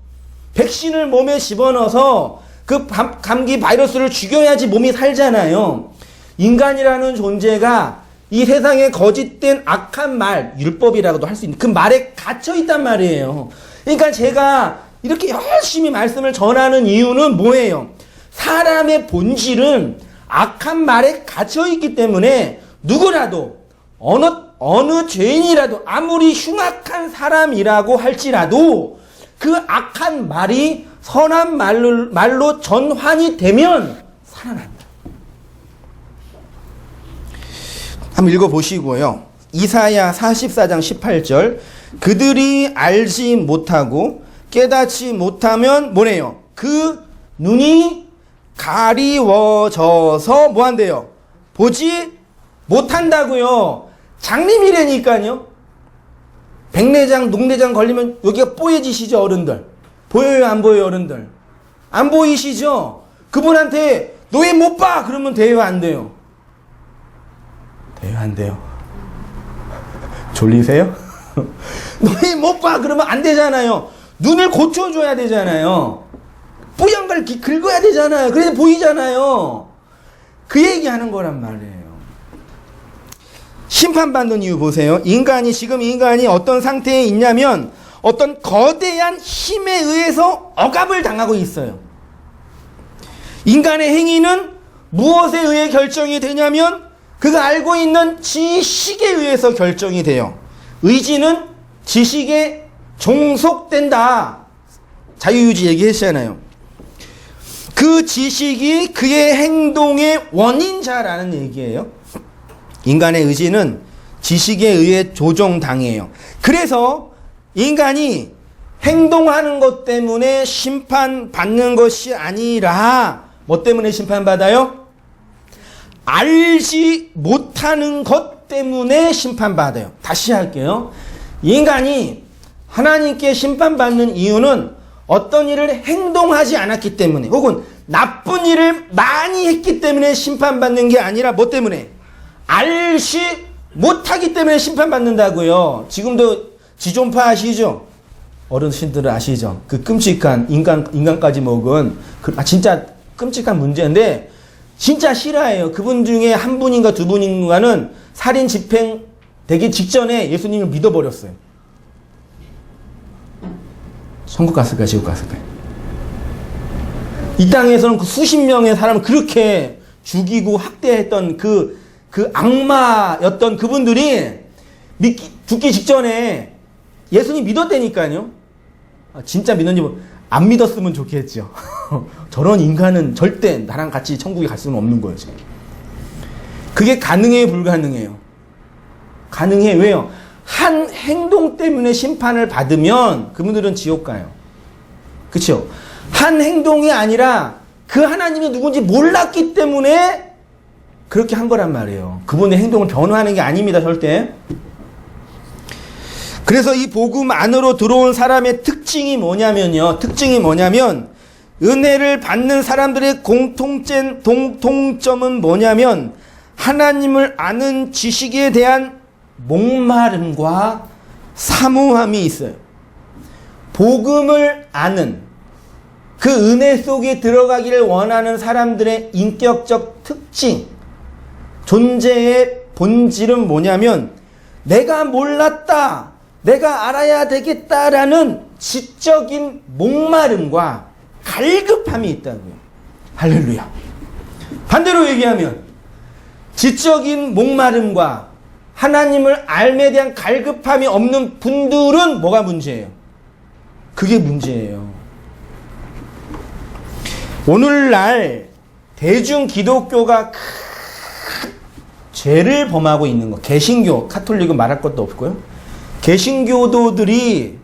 백신을 몸에 집어넣어서 그 감기 바이러스를 죽여야지 몸이 살잖아요. 인간이라는 존재가 이 세상에 거짓된 악한 말, 율법이라고도 할 수 있는 그 말에 갇혀 있단 말이에요. 그러니까 제가 이렇게 열심히 말씀을 전하는 이유는 뭐예요? 사람의 본질은 악한 말에 갇혀 있기 때문에 누구라도 어느 죄인이라도 아무리 흉악한 사람이라고 할지라도 그 악한 말이 선한 말로 전환이 되면 살아난다. 한번 읽어보시고요. 이사야 44장 18절. 그들이 알지 못하고 깨닫지 못하면 뭐래요? 그 눈이 가리워져서 뭐 한대요? 보지 못한다고요. 장님이라니까요. 백내장, 녹내장 걸리면 여기가 뽀얘지시죠, 어른들? 보여요, 안 보여요, 어른들? 안 보이시죠? 그분한테 너 왜 못 봐? 그러면 돼요, 안 돼요? 돼요, 안 돼요? 졸리세요? 너희 못 봐 그러면 안 되잖아요. 눈을 고쳐줘야 되잖아요. 뿌연걸 긁어야 되잖아요. 그래서 보이잖아요. 그 얘기하는 거란 말이에요. 심판받는 이유 보세요. 지금 인간이 어떤 상태에 있냐면 어떤 거대한 힘에 의해서 억압을 당하고 있어요. 인간의 행위는 무엇에 의해 결정이 되냐면 그가 알고 있는 지식에 의해서 결정이 돼요. 의지는 지식에 종속된다. 자유유지 얘기했잖아요. 그 지식이 그의 행동의 원인자라는 얘기예요. 인간의 의지는 지식에 의해 조종당해요. 그래서 인간이 행동하는 것 때문에 심판받는 것이 아니라 뭐 때문에 심판받아요? 알지 못하는 것 때문에 심판받아요. 다시 할게요. 인간이 하나님께 심판받는 이유는 어떤 일을 행동하지 않았기 때문에 혹은 나쁜 일을 많이 했기 때문에 심판받는 게 아니라 뭐 때문에? 알지 못하기 때문에 심판받는다고요. 지금도 지존파 아시죠? 어르신들은 아시죠? 그 끔찍한 인간까지 먹은 진짜 끔찍한 문제인데 진짜 실화예요. 그분 중에 한 분인가 두 분인가는 살인 집행 되기 직전에 예수님을 믿어버렸어요. 천국 갔을까요? 지옥 갔을까요? 이 땅에서는 그 수십 명의 사람을 그렇게 죽이고 학대했던 그 악마였던 그분들이 죽기 직전에 예수님 믿었다니까요. 진짜 믿는지 안 믿었으면 좋겠죠. 저런 인간은 절대 나랑 같이 천국에 갈 수는 없는 거예요. 지금. 그게 가능해요? 불가능해요? 가능해. 왜요? 한 행동 때문에 심판을 받으면 그분들은 지옥 가요. 그렇죠? 한 행동이 아니라 그 하나님이 누군지 몰랐기 때문에 그렇게 한 거란 말이에요. 그분의 행동을 변호하는 게 아닙니다. 절대. 그래서 이 복음 안으로 들어온 사람의 특징이 뭐냐면 은혜를 받는 사람들의 공통점은 뭐냐면 하나님을 아는 지식에 대한 목마름과 사모함이 있어요. 복음을 아는 그 은혜 속에 들어가기를 원하는 사람들의 인격적 특징, 존재의 본질은 뭐냐면 내가 몰랐다, 내가 알아야 되겠다라는 지적인 목마름과 갈급함이 있다고요. 할렐루야. 반대로 얘기하면 지적인 목마름과 하나님을 알에 대한 갈급함이 없는 분들은 뭐가 문제예요? 그게 문제예요. 오늘날 대중 기독교가 죄를 범하고 있는 거, 개신교, 카톨릭은 말할 것도 없고요. 개신교도들이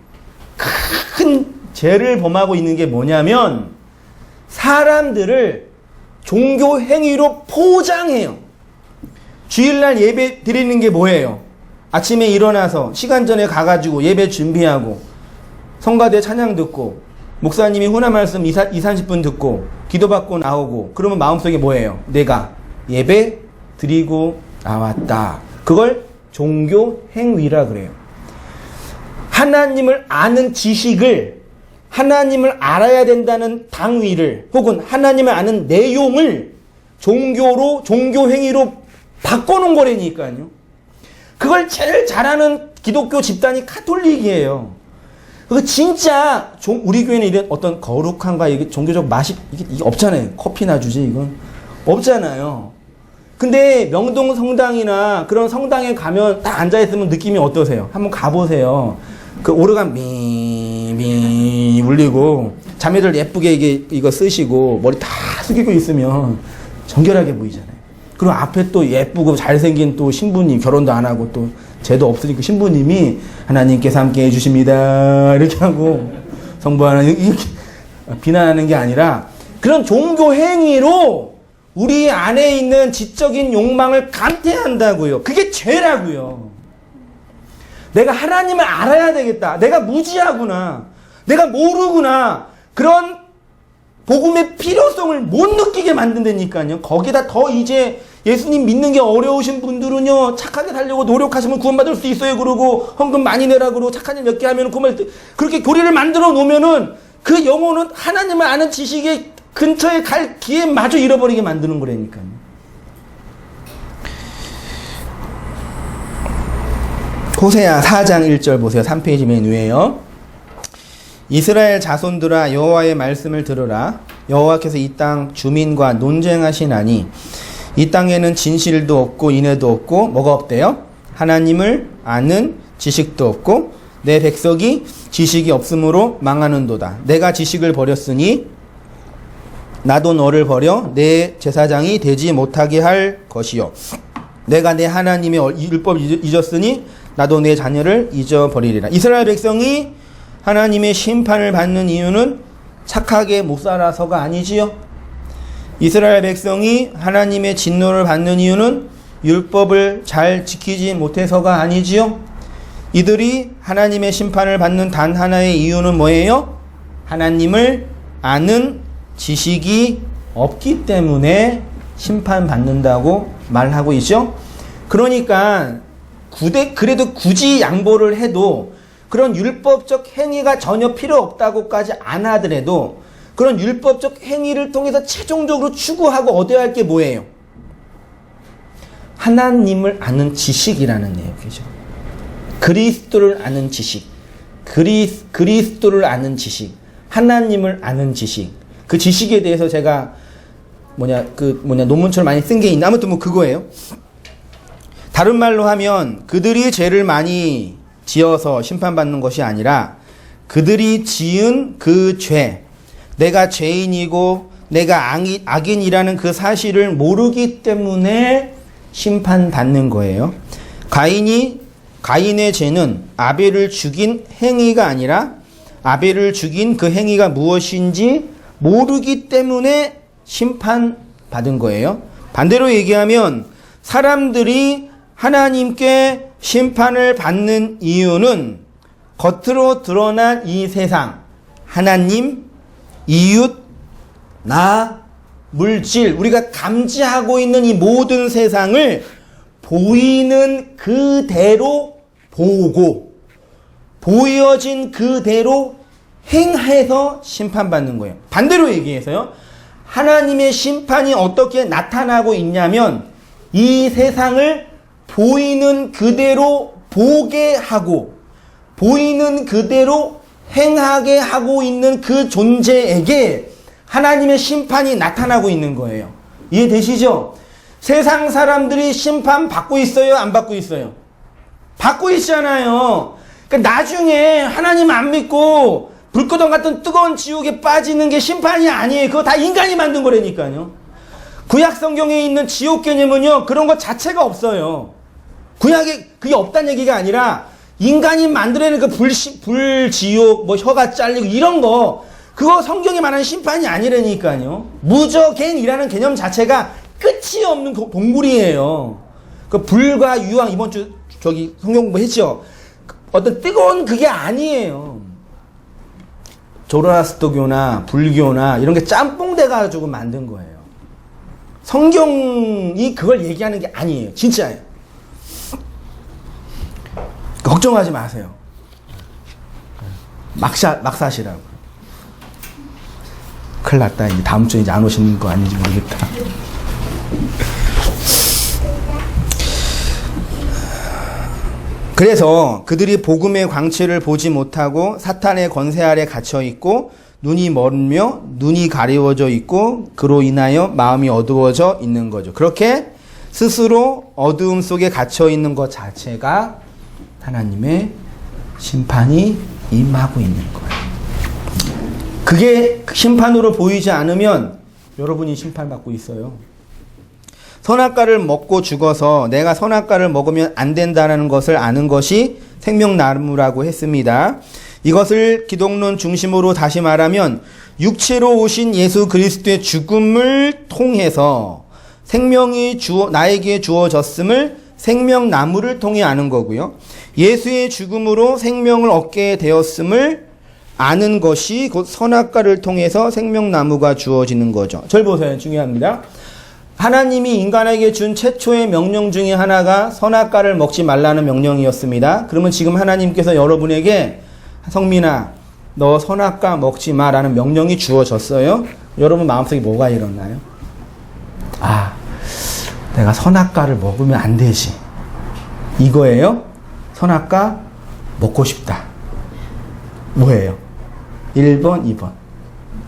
큰 죄를 범하고 있는 게 뭐냐면 사람들을 종교 행위로 포장해요. 주일날 예배 드리는 게 뭐예요? 아침에 일어나서 시간 전에 가가지고 예배 준비하고 성가대 찬양 듣고 목사님이 훈화 말씀 20-30분 듣고 기도받고 나오고 그러면 마음속에 뭐예요? 내가 예배 드리고 나왔다. 그걸 종교 행위라 그래요. 하나님을 아는 지식을, 하나님을 알아야 된다는 당위를 혹은 하나님을 아는 내용을 종교 행위로 바꿔놓은 거라니까요. 그걸 제일 잘하는 기독교 집단이 카톨릭이에요. 진짜 우리 교회는 이런 어떤 거룩함과 이게 종교적 맛이 이게 없잖아요. 커피나 주지 이건 없잖아요. 근데 명동 성당이나 그런 성당에 가면 딱 앉아있으면 느낌이 어떠세요? 한번 가보세요. 그 오르간 미 울리고 자매들 예쁘게 이거 쓰시고 머리 다 숙이고 있으면 정결하게 보이잖아요. 그리고 앞에 또 예쁘고 잘생긴 또 신부님, 결혼도 안 하고 또 죄도 없으니까 신부님이 하나님께서 함께 해주십니다 이렇게 하고 성부 하나 이렇게 비난하는 게 아니라 그런 종교 행위로 우리 안에 있는 지적인 욕망을 감퇴한다고요. 그게 죄라고요. 내가 하나님을 알아야 되겠다. 내가 무지하구나. 내가 모르구나. 그런 복음의 필요성을 못 느끼게 만든다니까요. 거기다 더 이제 예수님 믿는 게 어려우신 분들은요, 착하게 살려고 노력하시면 구원받을 수 있어요. 그러고 헌금 많이 내라 그러고 착한 일 몇 개 하면 구원받을 수, 그렇게 교리를 만들어 놓으면은 그 영혼은 하나님을 아는 지식의 근처에 갈 기회마저 잃어버리게 만드는 거라니까요. 호세아 4장 1절 보세요. 3페이지 맨 위에요. 이스라엘 자손들아 여호와의 말씀을 들으라. 여호와께서 이 땅 주민과 논쟁하시나니 이 땅에는 진실도 없고 인애도 없고 뭐가 없대요? 하나님을 아는 지식도 없고 내 백성이 지식이 없으므로 망하는도다. 내가 지식을 버렸으니 나도 너를 버려 내 제사장이 되지 못하게 할 것이요. 내가 내 하나님의 율법을 잊었으니 나도 내 자녀를 잊어버리리라. 이스라엘 백성이 하나님의 심판을 받는 이유는 착하게 못 살아서가 아니지요. 이스라엘 백성이 하나님의 진노를 받는 이유는 율법을 잘 지키지 못해서가 아니지요. 이들이 하나님의 심판을 받는 단 하나의 이유는 뭐예요? 하나님을 아는 지식이 없기 때문에 심판받는다고 말하고 있죠. 그러니까 그래도 굳이 양보를 해도 그런 율법적 행위가 전혀 필요 없다고까지 안 하더라도 그런 율법적 행위를 통해서 최종적으로 추구하고 얻어야 할 게 뭐예요? 하나님을 아는 지식이라는 내용이죠. 그리스도를 아는 지식, 그리스도를 아는 지식, 하나님을 아는 지식. 그 지식에 대해서 제가 논문처럼 많이 쓴 게 있나? 아무튼 뭐 그거예요. 다른 말로 하면 그들이 죄를 많이 지어서 심판받는 것이 아니라 그들이 지은 그 죄, 내가 죄인이고 내가 악인이라는 그 사실을 모르기 때문에 심판받는 거예요. 가인의 죄는 아벨을 죽인 행위가 아니라 아벨을 죽인 그 행위가 무엇인지 모르기 때문에 심판받은 거예요. 반대로 얘기하면 사람들이 하나님께 심판을 받는 이유는 겉으로 드러난 이 세상, 하나님, 이웃, 나, 물질, 우리가 감지하고 있는 이 모든 세상을 보이는 그대로 보고 보여진 그대로 행해서 심판받는 거예요. 반대로 얘기해서요. 하나님의 심판이 어떻게 나타나고 있냐면 이 세상을 보이는 그대로 보게 하고 보이는 그대로 행하게 하고 있는 그 존재에게 하나님의 심판이 나타나고 있는 거예요. 이해되시죠? 세상 사람들이 심판 받고 있어요? 안 받고 있어요? 받고 있잖아요. 그러니까 나중에 하나님 안 믿고 불구덩 같은 뜨거운 지옥에 빠지는 게 심판이 아니에요. 그거 다 인간이 만든 거라니까요. 구약 성경에 있는 지옥 개념은요, 그런 것 자체가 없어요. 구약에 그게 없다는 얘기가 아니라 인간이 만들어낸 그 불지옥, 뭐 혀가 잘리고 이런 거, 그거 성경이 말하는 심판이 아니라니까요. 무저갱이라는 개념 자체가 끝이 없는 동굴이에요. 그 불과 유황, 이번 주 성경 공부했죠. 어떤 뜨거운 그게 아니에요. 조로아스터교나 불교나 이런 게 짬뽕 돼가지고 만든 거예요. 성경이 그걸 얘기하는 게 아니에요. 진짜예요. 걱정하지 마세요. 막 사시라고. 큰일 났다. 이제 다음 주에 이제 안 오시는 거 아닌지 모르겠다. 그래서 그들이 복음의 광채를 보지 못하고 사탄의 권세 아래 갇혀 있고 눈이 멀며 눈이 가리워져 있고 그로 인하여 마음이 어두워져 있는 거죠. 그렇게 스스로 어두움 속에 갇혀 있는 것 자체가 하나님의 심판이 임하고 있는 거예요. 그게 심판으로 보이지 않으면 여러분이 심판받고 있어요. 선악과를 먹고 죽어서 내가 선악과를 먹으면 안 된다는 것을 아는 것이 생명나무라고 했습니다. 이것을 기독론 중심으로 다시 말하면 육체로 오신 예수 그리스도의 죽음을 통해서 생명이 나에게 주어졌음을 생명나무를 통해 아는 거고요. 예수의 죽음으로 생명을 얻게 되었음을 아는 것이 곧 선악과를 통해서 생명나무가 주어지는 거죠. 절 보세요. 중요합니다. 하나님이 인간에게 준 최초의 명령 중에 하나가 선악과를 먹지 말라는 명령이었습니다. 그러면 지금 하나님께서 여러분에게 성민아, 너 선악과 먹지 마라는 명령이 주어졌어요. 여러분 마음속에 뭐가 일어나요? 아, 내가 선악과를 먹으면 안 되지. 이거예요? 선악과 먹고 싶다. 뭐예요? 1번, 2번.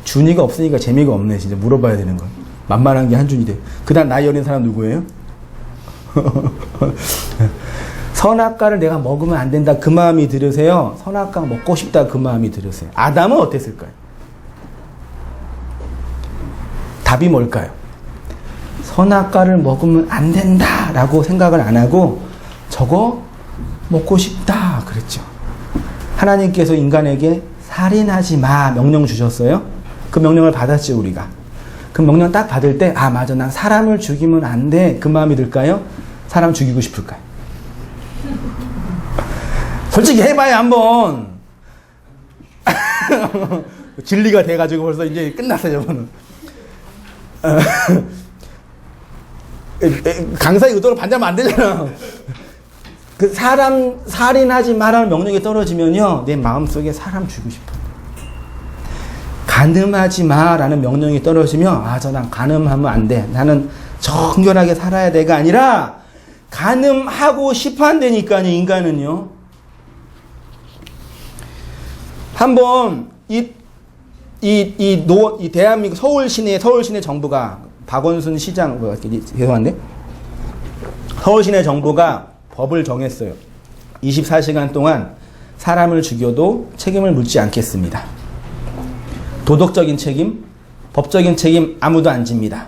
준이가 없으니까 재미가 없네. 진짜 물어봐야 되는 건. 만만한 게 한준이 돼. 그 다음 나이 어린 사람 누구예요? 선악과를 내가 먹으면 안 된다. 그 마음이 들으세요. 선악과 먹고 싶다. 그 마음이 들으세요. 아담은 어땠을까요? 답이 뭘까요? 선악과를 먹으면 안 된다. 라고 생각을 안 하고 저거 먹고 싶다. 그랬죠. 하나님께서 인간에게 살인하지 마. 명령 주셨어요. 그 명령을 받았죠, 우리가. 그 명령 딱 받을 때, 아, 맞아. 난 사람을 죽이면 안 돼. 그 마음이 들까요? 사람 죽이고 싶을까요? 솔직히 해봐야 한번. 진리가 돼가지고 벌써 이제 끝났어요, 저는. 강사의 의도로 반대하면 안 되잖아. 그 사람 살인하지 말라는 명령이 떨어지면요, 내 마음속에 사람 죽이고 싶어. 간음하지 마라는 명령이 떨어지면, 아, 난 간음하면 안 돼. 나는 정결하게 살아야 돼가 아니라 간음하고 싶어 한다니까요, 인간은요. 한번 이 대한민국 서울 시내 정부가 박원순 시장, 죄송한데, 서울 시내 정부가 법을 정했어요. 24시간 동안 사람을 죽여도 책임을 묻지 않겠습니다. 도덕적인 책임, 법적인 책임 아무도 안 집니다.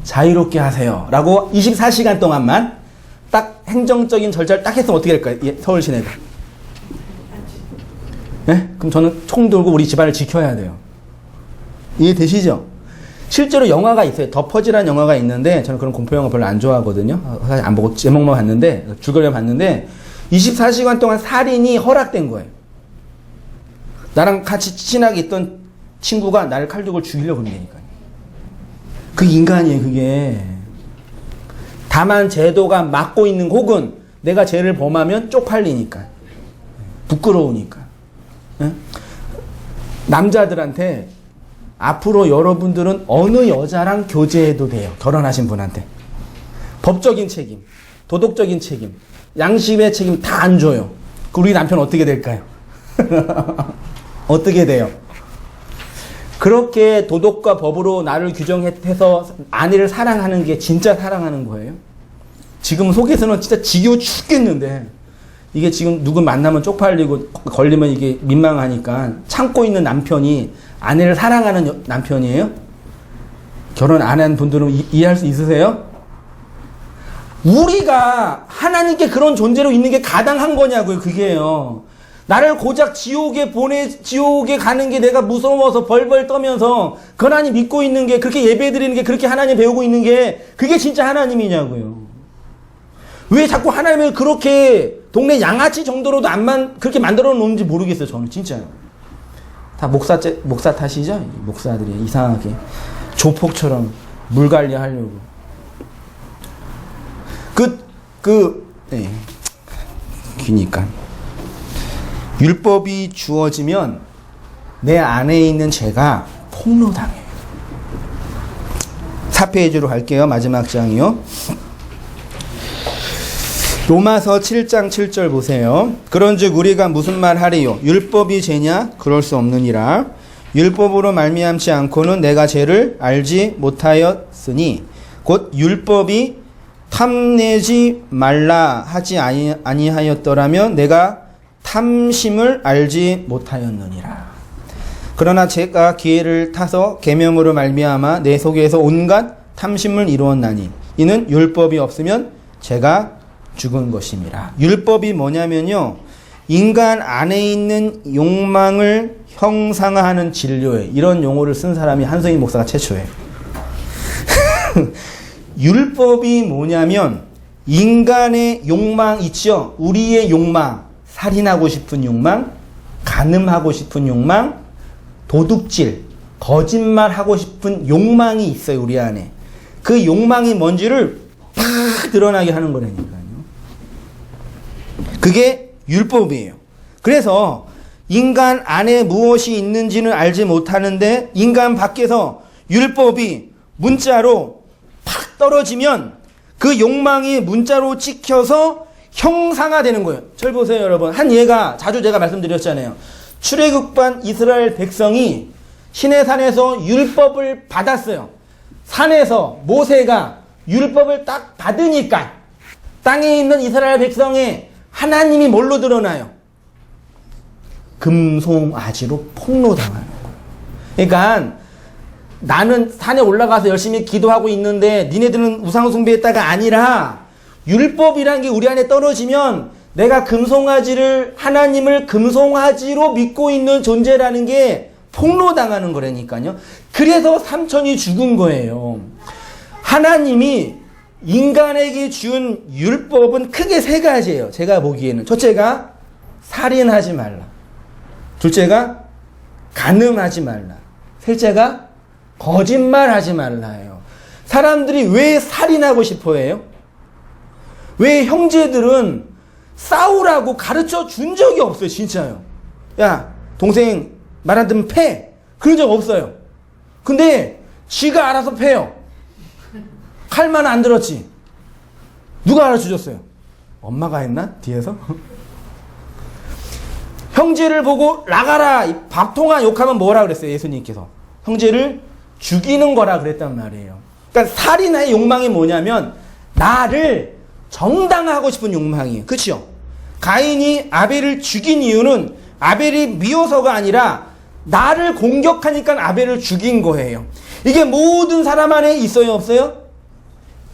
자유롭게 하세요. 라고 24시간 동안만 딱 행정적인 절차를 딱 했으면 어떻게 될까요? 서울 시내가. 네? 그럼 저는 총 들고 우리 집안을 지켜야 돼요. 이해되시죠? 실제로 영화가 있어요. 더 퍼지라는 영화가 있는데 저는 그런 공포영화 별로 안 좋아하거든요. 사실 안 보고 제목만 봤는데, 줄거리 봤는데 24시간 동안 살인이 허락된 거예요. 나랑 같이 친하게 있던 친구가 나를 칼 들고 죽이려고 그러니까요. 그 인간이에요, 그게. 다만 제도가 막고 있는, 혹은 내가 죄를 범하면 쪽팔리니까, 부끄러우니까. 네? 남자들한테 앞으로 여러분들은 어느 여자랑 교제해도 돼요. 결혼하신 분한테. 법적인 책임, 도덕적인 책임, 양심의 책임 다 안 줘요. 우리 남편 어떻게 될까요? 어떻게 돼요? 그렇게 도덕과 법으로 나를 규정해서 아내를 사랑하는 게 진짜 사랑하는 거예요? 지금 속에서는 진짜 지겨워 죽겠는데, 이게 지금 누구 만나면 쪽팔리고 걸리면 이게 민망하니까 참고 있는 남편이 아내를 사랑하는 남편이에요? 결혼 안 한 분들은 이해할 수 있으세요? 우리가 하나님께 그런 존재로 있는 게 가당한 거냐고요, 그게요. 나를 고작 지옥에 가는 게 내가 무서워서 벌벌 떠면서 그 하나님 믿고 있는 게, 그렇게 예배드리는 게, 그렇게 하나님 배우고 있는 게, 그게 진짜 하나님이냐고요. 왜 자꾸 하나님을 그렇게 동네 양아치 정도로도 그렇게 만들어 놓는지 모르겠어요, 저는 진짜요. 다 목사 탓이죠? 목사들이 이상하게 조폭처럼 물 관리하려고. 그니까. 율법이 주어지면 내 안에 있는 죄가 폭로당해요. 4페이지로 갈게요. 마지막 장이요. 로마서 7장 7절 보세요. 그런즉 우리가 무슨 말 하리요? 율법이 죄냐? 그럴 수 없느니라. 율법으로 말미암지 않고는 내가 죄를 알지 못하였으니 곧 율법이 탐내지 말라 하지 아니하였더라면 내가 탐심을 알지 못하였느니라. 그러나 제가 기회를 타서 계명으로 말미암아 내 속에서 온갖 탐심을 이루었나니 이는 율법이 없으면 제가 죽은 것임이라. 율법이 뭐냐면요, 인간 안에 있는 욕망을 형상화하는 진료예요. 이런 용어를 쓴 사람이 한성인 목사가 최초예요. 율법이 뭐냐면 인간의 욕망 있죠. 우리의 욕망, 살인하고 싶은 욕망, 간음하고 싶은 욕망, 도둑질, 거짓말하고 싶은 욕망이 있어요, 우리 안에. 그 욕망이 뭔지를 팍 드러나게 하는 거라니까요. 그게 율법이에요. 그래서 인간 안에 무엇이 있는지는 알지 못하는데 인간 밖에서 율법이 문자로 팍 떨어지면 그 욕망이 문자로 찍혀서 형상화되는 거예요. 절 보세요, 여러분. 한 예가 자주 제가 말씀드렸잖아요. 출애굽한 이스라엘 백성이 시내산에서 율법을 받았어요. 산에서 모세가 율법을 딱 받으니까 땅에 있는 이스라엘 백성의 하나님이 뭘로 드러나요? 금송아지로 폭로당하는 거예요. 그러니까 나는 산에 올라가서 열심히 기도하고 있는데 니네들은 우상숭배했다가 아니라 율법이란 게 우리 안에 떨어지면 내가 금송아지를 하나님을 금송아지로 믿고 있는 존재라는 게 폭로당하는 거라니까요. 그래서 삼촌이 죽은 거예요. 하나님이 인간에게 준 율법은 크게 세 가지예요. 제가 보기에는. 첫째가 살인하지 말라. 둘째가 간음하지 말라. 셋째가 거짓말하지 말라예요. 사람들이 왜 살인하고 싶어 해요? 왜 형제들은 싸우라고 가르쳐 준 적이 없어요. 진짜요. 야, 동생 말 안 듣면 패. 그런 적 없어요. 근데 지가 알아서 패요. 칼만 안 들었지. 누가 가르쳐줬어요? 엄마가 했나? 뒤에서? 형제를 보고 나가라. 밥통아 욕하면 뭐라 그랬어요? 예수님께서. 형제를 죽이는 거라 그랬단 말이에요. 그러니까 살인의 욕망이 뭐냐면 나를 정당화하고 싶은 욕망이에요. 그렇죠? 가인이 아벨을 죽인 이유는 아벨이 미워서가 아니라 나를 공격하니까 아벨을 죽인 거예요. 이게 모든 사람 안에 있어요, 없어요?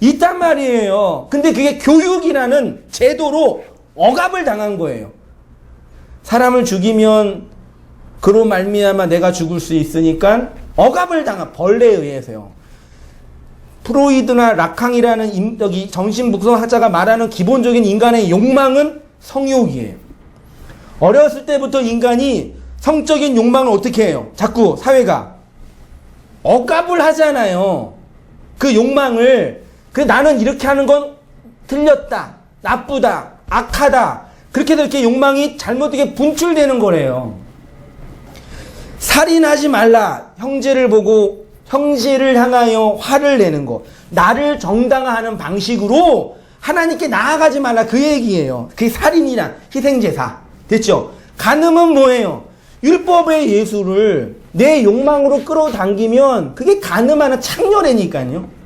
있단 말이에요. 근데 그게 교육이라는 제도로 억압을 당한 거예요. 사람을 죽이면 그로 말미암아 내가 죽을 수 있으니까 억압을 당한 벌레에 의해서요. 프로이드나 라캉이라는 여기 정신분석학자가 말하는 기본적인 인간의 욕망은 성욕이에요. 어렸을 때부터 인간이 성적인 욕망을 어떻게 해요? 자꾸 사회가 억압을 하잖아요. 그 욕망을 나는 이렇게 하는 건 틀렸다, 나쁘다, 악하다. 그렇게 해서 이렇게 욕망이 잘못되게 분출되는 거래요. 살인하지 말라. 형제를 보고 형제를 향하여 화를 내는 거. 나를 정당화하는 방식으로 하나님께 나아가지 말라. 그 얘기예요. 그게 살인이란 희생제사. 됐죠? 간음은 뭐예요? 율법의 예수를 내 욕망으로 끌어당기면 그게 간음하는 창녀라니까요.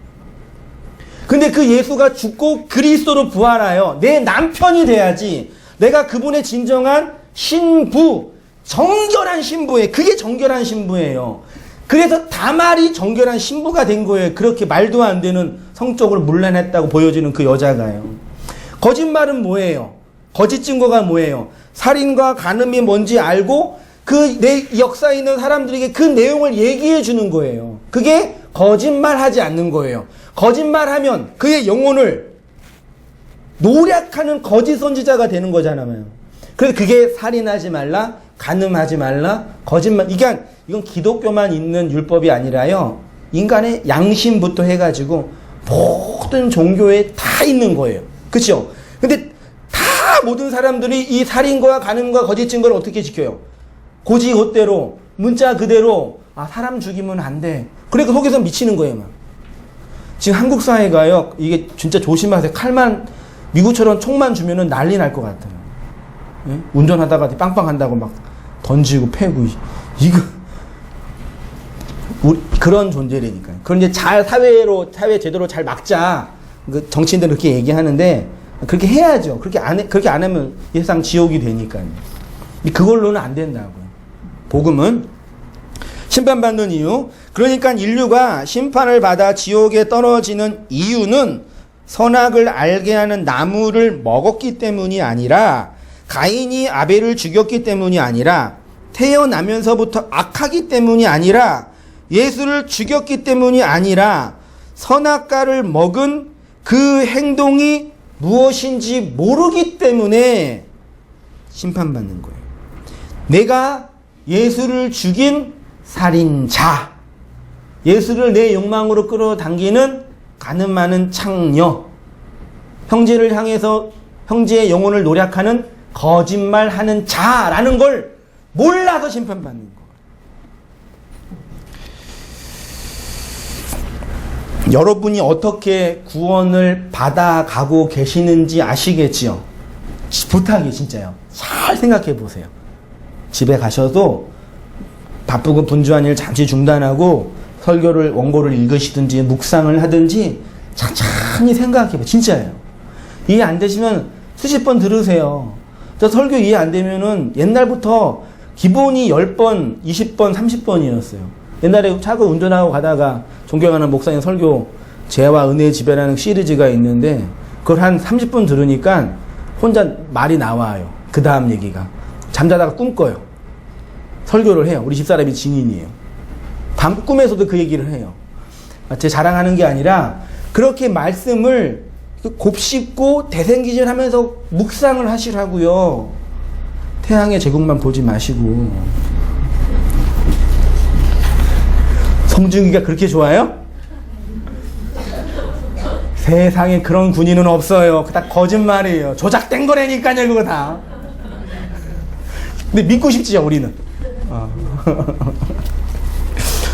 근데 그 예수가 죽고 그리스도로 부활하여 내 남편이 돼야지 내가 그분의 진정한 신부, 정결한 신부예요. 그게 정결한 신부예요. 그래서 다말이 정결한 신부가 된 거예요. 그렇게 말도 안 되는 성적으로 문란했다고 보여지는 그 여자가요. 거짓말은 뭐예요? 거짓 증거가 뭐예요? 살인과 간음이 뭔지 알고 그 내 역사에 있는 사람들에게 그 내용을 얘기해 주는 거예요. 그게 거짓말하지 않는 거예요. 거짓말하면 그의 영혼을 노략하는 거짓 선지자가 되는 거잖아요. 그래서 그게 살인하지 말라, 간음하지 말라, 거짓말. 이건 기독교만 있는 율법이 아니라요. 인간의 양심부터 해가지고 모든 종교에 다 있는 거예요. 그렇죠? 근데 다 모든 사람들이 이 살인과 간음과 거짓 증거를 어떻게 지켜요? 고지 곧대로 문자 그대로 사람 죽이면 안 돼. 그러니까 속에서 미치는 거예요. 막. 지금 한국 사회가요. 이게 진짜 조심하세요. 칼만 미국처럼 총만 주면은 난리 날 것 같아요. 예? 운전하다가 빵빵한다고 막 던지고 패고 이거 그런 존재라니까요. 그런 이제 사회 제도로 잘 막자. 그 정치인들은 그렇게 얘기하는데 그렇게 해야죠. 그렇게 안 하면 이 세상 지옥이 되니까요. 그걸로는 안 된다고요. 복음은 심판받는 이유. 그러니까 인류가 심판을 받아 지옥에 떨어지는 이유는 선악을 알게 하는 나무를 먹었기 때문이 아니라 가인이 아벨을 죽였기 때문이 아니라 태어나면서부터 악하기 때문이 아니라 예수를 죽였기 때문이 아니라 선악과를 먹은 그 행동이 무엇인지 모르기 때문에 심판받는 거예요. 내가 예수를 죽인 살인자, 예수를 내 욕망으로 끌어당기는 가늠하는 창녀, 형제를 향해서 형제의 영혼을 노략하는 거짓말하는 자라는 걸 몰라서 심판받는 거. 여러분이 어떻게 구원을 받아가고 계시는지 아시겠지요? 부탁이 진짜요. 잘 생각해 보세요. 집에 가셔도 바쁘고 분주한 일 잠시 중단하고 설교를 원고를 읽으시든지 묵상을 하든지 천천히 생각해 보세요. 진짜예요. 이해 안 되시면 수십 번 들으세요. 저 설교 이해 안 되면은 옛날부터 기본이 10번, 20번, 30번이었어요. 옛날에 차가 운전하고 가다가 존경하는 목사님 설교 죄와 은혜의 지배라는 시리즈가 있는데 그걸 한 30분 들으니까 혼자 말이 나와요. 그 다음 얘기가. 잠자다가 꿈 꿔요. 설교를 해요. 우리 집사람이 증인이에요. 밤 꿈에서도 그 얘기를 해요. 제 자랑하는 게 아니라 그렇게 말씀을 곱씹고 대생기질하면서 묵상을 하시라고요. 태양의 제국만 보지 마시고. 성중기가 그렇게 좋아요? 세상에 그런 군인은 없어요. 다 거짓말이에요. 조작된 거라니까요, 그거 다. 근데 믿고 싶지요, 우리는.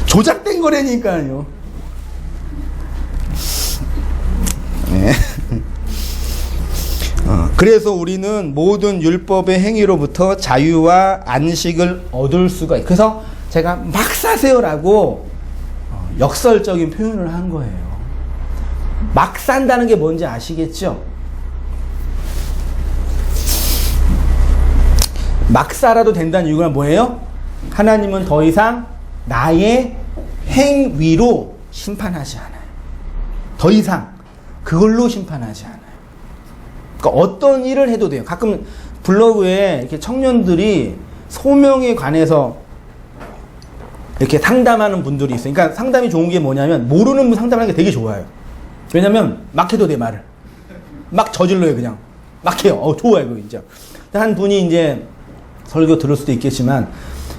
조작된 거라니까요. 네. 그래서 우리는 모든 율법의 행위로부터 자유와 안식을 얻을 수가 있어요. 그래서 제가 막 사세요라고 역설적인 표현을 한 거예요. 막 산다는 게 뭔지 아시겠죠? 막 살아도 된다는 이유가 뭐예요? 하나님은 더 이상 나의 행위로 심판하지 않아요. 더 이상 그걸로 심판하지 않아요. 그러니까 어떤 일을 해도 돼요. 가끔 블로그에 이렇게 청년들이 소명에 관해서 이렇게 상담하는 분들이 있어요. 그러니까 상담이 좋은 게 뭐냐면 모르는 분 상담하는 게 되게 좋아요. 왜냐면 막 해도 돼, 말을. 막 저질러요, 그냥. 막 해요. 좋아요, 그거 진짜. 한 분이 이제 설교 들을 수도 있겠지만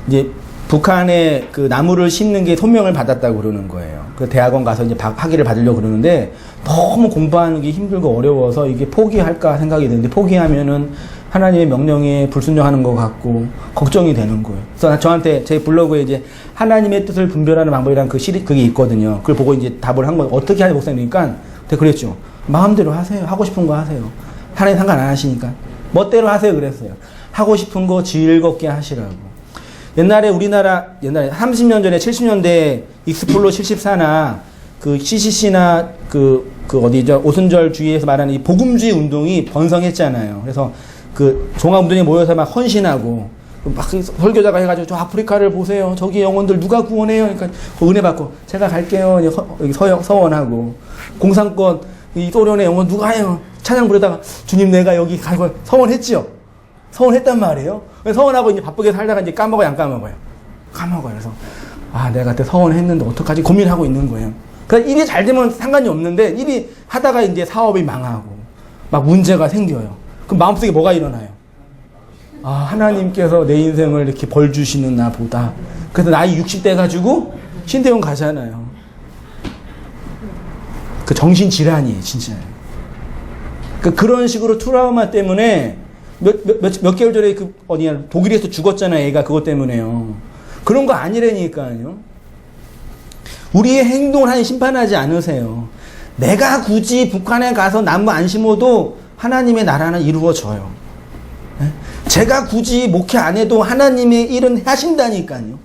이제 북한에 그 나무를 심는 게 소명을 받았다고 그러는 거예요. 그 대학원 가서 이제 학위를 받으려고 그러는데 너무 공부하는 게 힘들고 어려워서 이게 포기할까 생각이 드는데 포기하면은 하나님의 명령에 불순종하는 것 같고 걱정이 되는 거예요. 그래서 저한테 제 블로그에 이제 하나님의 뜻을 분별하는 방법이란 그게 있거든요. 그걸 보고 이제 답을 한 거예요. 어떻게 하냐 목사님이니까 그랬죠. 마음대로 하세요. 하고 싶은 거 하세요. 하나님 상관 안 하시니까 멋대로 하세요. 그랬어요. 하고 싶은 거 즐겁게 하시라고. 옛날에 우리나라 30년 전에 70년대 익스플로 74나 그 CCC나 그 어디죠? 오순절 주위에서 말하는 이 복음주의 운동이 번성했잖아요. 그래서 그 종합운동에 모여서 막 헌신하고 막 설교자가 해가지고 저 아프리카를 보세요. 저기 영혼들 누가 구원해요? 그러니까 은혜 받고 제가 갈게요. 여기 서원하고 공산권 이 소련의 영혼 누가 해요? 찬양 부르다가 주님 내가 여기 가고 서원했지요. 서원했단 말이에요. 서원하고 이제 바쁘게 살다가 이제 까먹어요, 안 까먹어요? 까먹어요. 그래서 내가 그때 서원했는데 어떡하지 고민하고 있는 거예요. 그러니까 일이 잘 되면 상관이 없는데 일이 하다가 이제 사업이 망하고 막 문제가 생겨요. 그럼 마음속에 뭐가 일어나요? 하나님께서 내 인생을 이렇게 벌 주시는 나 보다. 그래서 나이 60대 가지고 신대원 가잖아요. 그 정신질환이에요, 진짜. 그런 식으로 트라우마 때문에 몇 개월 전에 독일에서 죽었잖아요, 애가 그것 때문에요. 그런 거 아니라니까요. 우리의 행동을 하나님 심판하지 않으세요. 내가 굳이 북한에 가서 나무 안 심어도 하나님의 나라는 이루어져요. 제가 굳이 목회 안 해도 하나님의 일은 하신다니까요.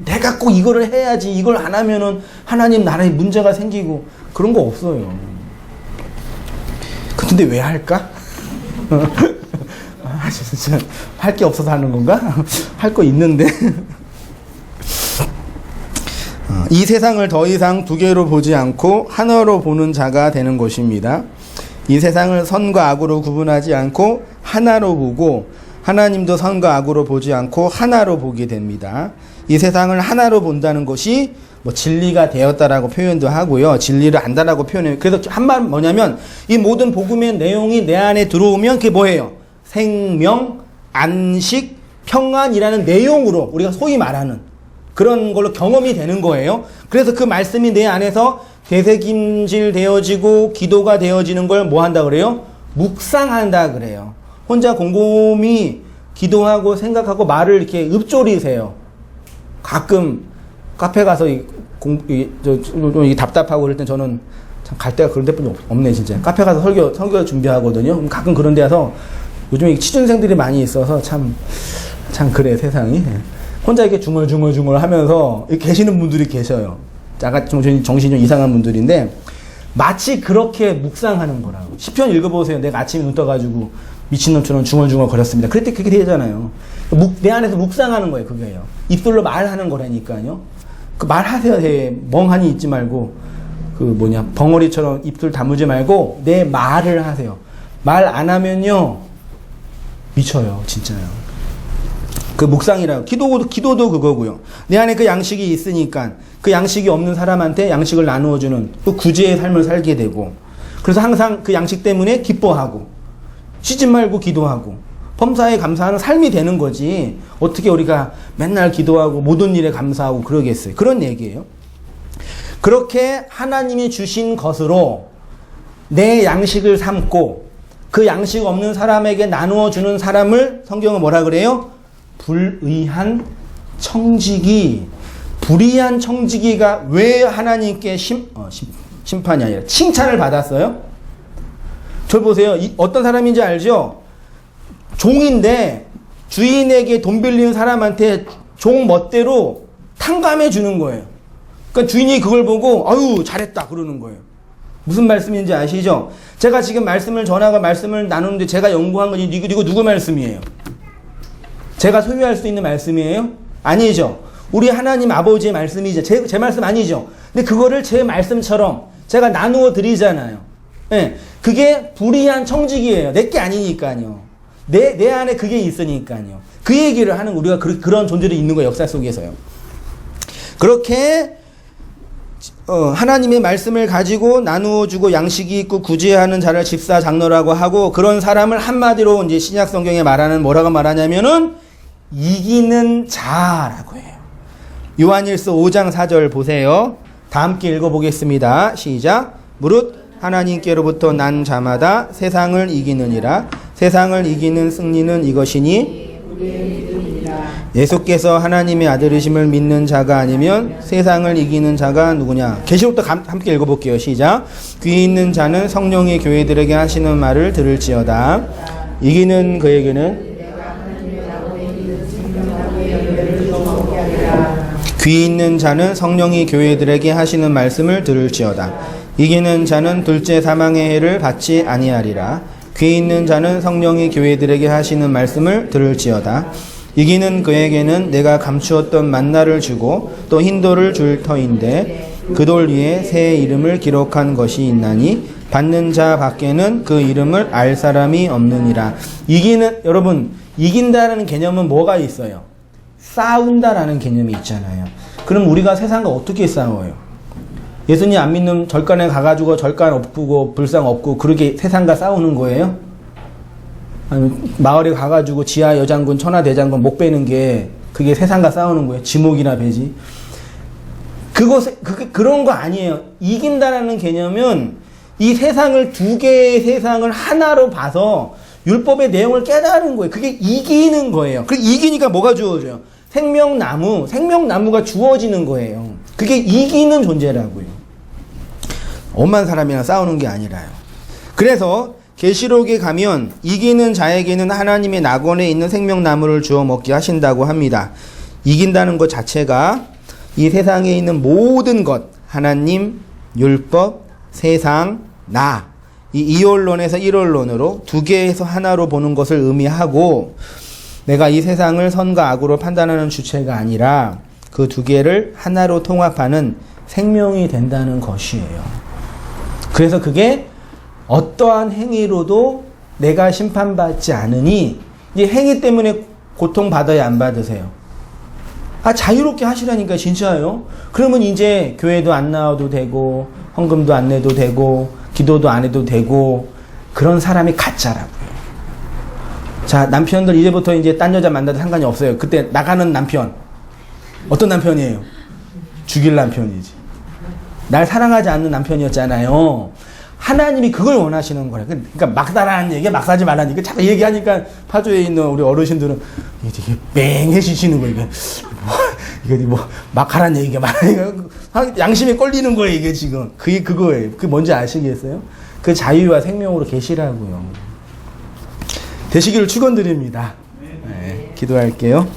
내가 꼭 이거를 해야지, 이걸 안 하면은 하나님 나라에 문제가 생기고 그런 거 없어요. 근데 왜 할까? 진짜 할 게 없어서 하는 건가? 할 거 있는데. 이 세상을 더 이상 두 개로 보지 않고 하나로 보는 자가 되는 것입니다. 이 세상을 선과 악으로 구분하지 않고 하나로 보고 하나님도 선과 악으로 보지 않고 하나로 보게 됩니다. 이 세상을 하나로 본다는 것이 진리가 되었다라고 표현도 하고요. 진리를 안다라고 표현해요. 그래서 한 말 뭐냐면 이 모든 복음의 내용이 내 안에 들어오면 그게 뭐예요? 생명, 안식, 평안이라는 내용으로 우리가 소위 말하는 그런 걸로 경험이 되는 거예요. 그래서 그 말씀이 내 안에서 되새김질 되어지고 기도가 되어지는 걸 뭐 한다 그래요? 묵상한다 그래요. 혼자 곰곰이 기도하고 생각하고 말을 이렇게 읊조리세요. 가끔 카페 가서 좀 답답하고 그럴 땐 저는 참 갈 데가 그런 데뿐이 없네 진짜. 카페 가서 설교 준비하거든요. 그럼 가끔 그런 데 가서 요즘에 취준생들이 많이 있어서 참 그래 세상이. 혼자 이렇게 중얼중얼 하면서 계시는 분들이 계셔요. 약간 정신이 좀 이상한 분들인데 마치 그렇게 묵상하는 거라고. 시편 읽어보세요. 내가 아침에 눈 떠가지고 미친놈처럼 중얼중얼 거렸습니다. 그럴 때 그렇게 되잖아요. 내 안에서 묵상하는 거예요. 그게요. 입술로 말하는 거라니까요. 그 말하세요. 멍하니 있지 말고 벙어리처럼 입술 다무지 말고 내 말을 하세요. 말 안 하면요 미쳐요. 진짜요. 그 묵상이라고. 기도도 그거고요. 내 안에 그 양식이 있으니까 그 양식이 없는 사람한테 양식을 나누어주는 그 구제의 삶을 살게 되고, 그래서 항상 그 양식 때문에 기뻐하고 쉬지 말고 기도하고 범사에 감사하는 삶이 되는 거지. 어떻게 우리가 맨날 기도하고 모든 일에 감사하고 그러겠어요. 그런 얘기예요. 그렇게 하나님이 주신 것으로 내 양식을 삼고 그 양식 없는 사람에게 나누어 주는 사람을 성경은 뭐라 그래요? 불의한 청지기. 불의한 청지기가 왜 하나님께 심판이 아니라 칭찬을 받았어요? 저 보세요. 어떤 사람인지 알죠? 종인데 주인에게 돈 빌리는 사람한테 종 멋대로 탕감해 주는 거예요. 그러니까 주인이 그걸 보고 아유 잘했다 그러는 거예요. 무슨 말씀인지 아시죠? 제가 지금 말씀을 전하고 말씀을 나누는데 제가 연구한 건 이거 누구 말씀이에요? 제가 소유할 수 있는 말씀이에요? 아니죠. 우리 하나님 아버지의 말씀이죠. 제 말씀 아니죠. 근데 그거를 제 말씀처럼 제가 나누어 드리잖아요. 네, 그게 불의한 청지기예요. 내게 아니니까요. 내 안에 그게 있으니까요. 그 얘기를 하는 우리가 그런 존재로 있는 거예요. 역사 속에서요. 그렇게 하나님의 말씀을 가지고 나누어 주고 양식이 있고 구제하는 자를 집사 장로라고 하고, 그런 사람을 한마디로 이제 신약 성경에 뭐라고 말하냐면은 이기는 자라고 해요. 요한일서 5장 4절 보세요. 다 함께 읽어보겠습니다. 시작. 무릇 하나님께로부터 난 자마다 세상을 이기느니라. 세상을 이기는 승리는 이것이니 예수께서 하나님의 아들이심을 믿는 자가 아니면 세상을 이기는 자가 누구냐. 계시록도 함께 읽어볼게요. 시작. 귀 있는 자는 성령의 교회들에게 하시는 말을 들을지어다. 이기는 그에게는 귀 있는 자는 성령이 교회들에게 하시는 말씀을 들을지어다. 이기는 자는 둘째 사망의 해를 받지 아니하리라. 귀 있는 자는 성령이 교회들에게 하시는 말씀을 들을지어다. 이기는 그에게는 내가 감추었던 만나를 주고 또 흰 돌을 줄 터인데 그 돌 위에 새 이름을 기록한 것이 있나니 받는 자 밖에는 그 이름을 알 사람이 없느니라. 여러분, 이긴다라는 개념은 뭐가 있어요? 싸운다라는 개념이 있잖아요. 그럼 우리가 세상과 어떻게 싸워요? 예수님 안 믿는 절간에 가가지고 절간 엎고 불상 엎고 그렇게 세상과 싸우는 거예요? 아니, 마을에 가가지고 지하 여장군 천하대장군 목 베는 게 그게 세상과 싸우는 거예요? 지목이나 베지? 그런 거 아니에요. 이긴다라는 개념은 이 세상을 두 개의 세상을 하나로 봐서 율법의 내용을 깨달은 거예요. 그게 이기는 거예요. 그 이기니까 뭐가 주어져요? 생명나무가 주어지는 거예요. 그게 이기는 존재라고요. 엄한 사람이랑 싸우는 게 아니라요. 그래서 계시록에 가면 이기는 자에게는 하나님의 낙원에 있는 생명나무를 주어 먹게 하신다고 합니다. 이긴다는 것 자체가 이 세상에 있는 모든 것, 하나님, 율법, 세상, 나, 이 이원론에서 일원론으로 두 개에서 하나로 보는 것을 의미하고, 내가 이 세상을 선과 악으로 판단하는 주체가 아니라 그 두 개를 하나로 통합하는 생명이 된다는 것이에요. 그래서 그게 어떠한 행위로도 내가 심판받지 않으니, 이 행위 때문에 고통받아야 안 받으세요? 자유롭게 하시라니까 진짜요. 그러면 이제 교회도 안 나와도 되고 헌금도 안 내도 되고 기도도 안 해도 되고, 그런 사람이 가짜라고요. 자, 남편들 이제부터 이제 딴 여자 만나도 상관이 없어요. 그때 나가는 남편 어떤 남편이에요? 죽일 남편이지. 날 사랑하지 않는 남편이었잖아요. 하나님이 그걸 원하시는 거예요. 그러니까 막 사라는 얘기, 막 사지 말라는 얘기 자꾸 얘기하니까 파주에 있는 우리 어르신들은 이게 맹해지시는 거예요. 이게 막 하라는 얘기가 많으니까 양심에 걸리는 거예요. 이게 지금 그게 그거예요. 그게 뭔지 아시겠어요? 그 자유와 생명으로 계시라고요. 되시기를 축원드립니다. 네, 기도할게요.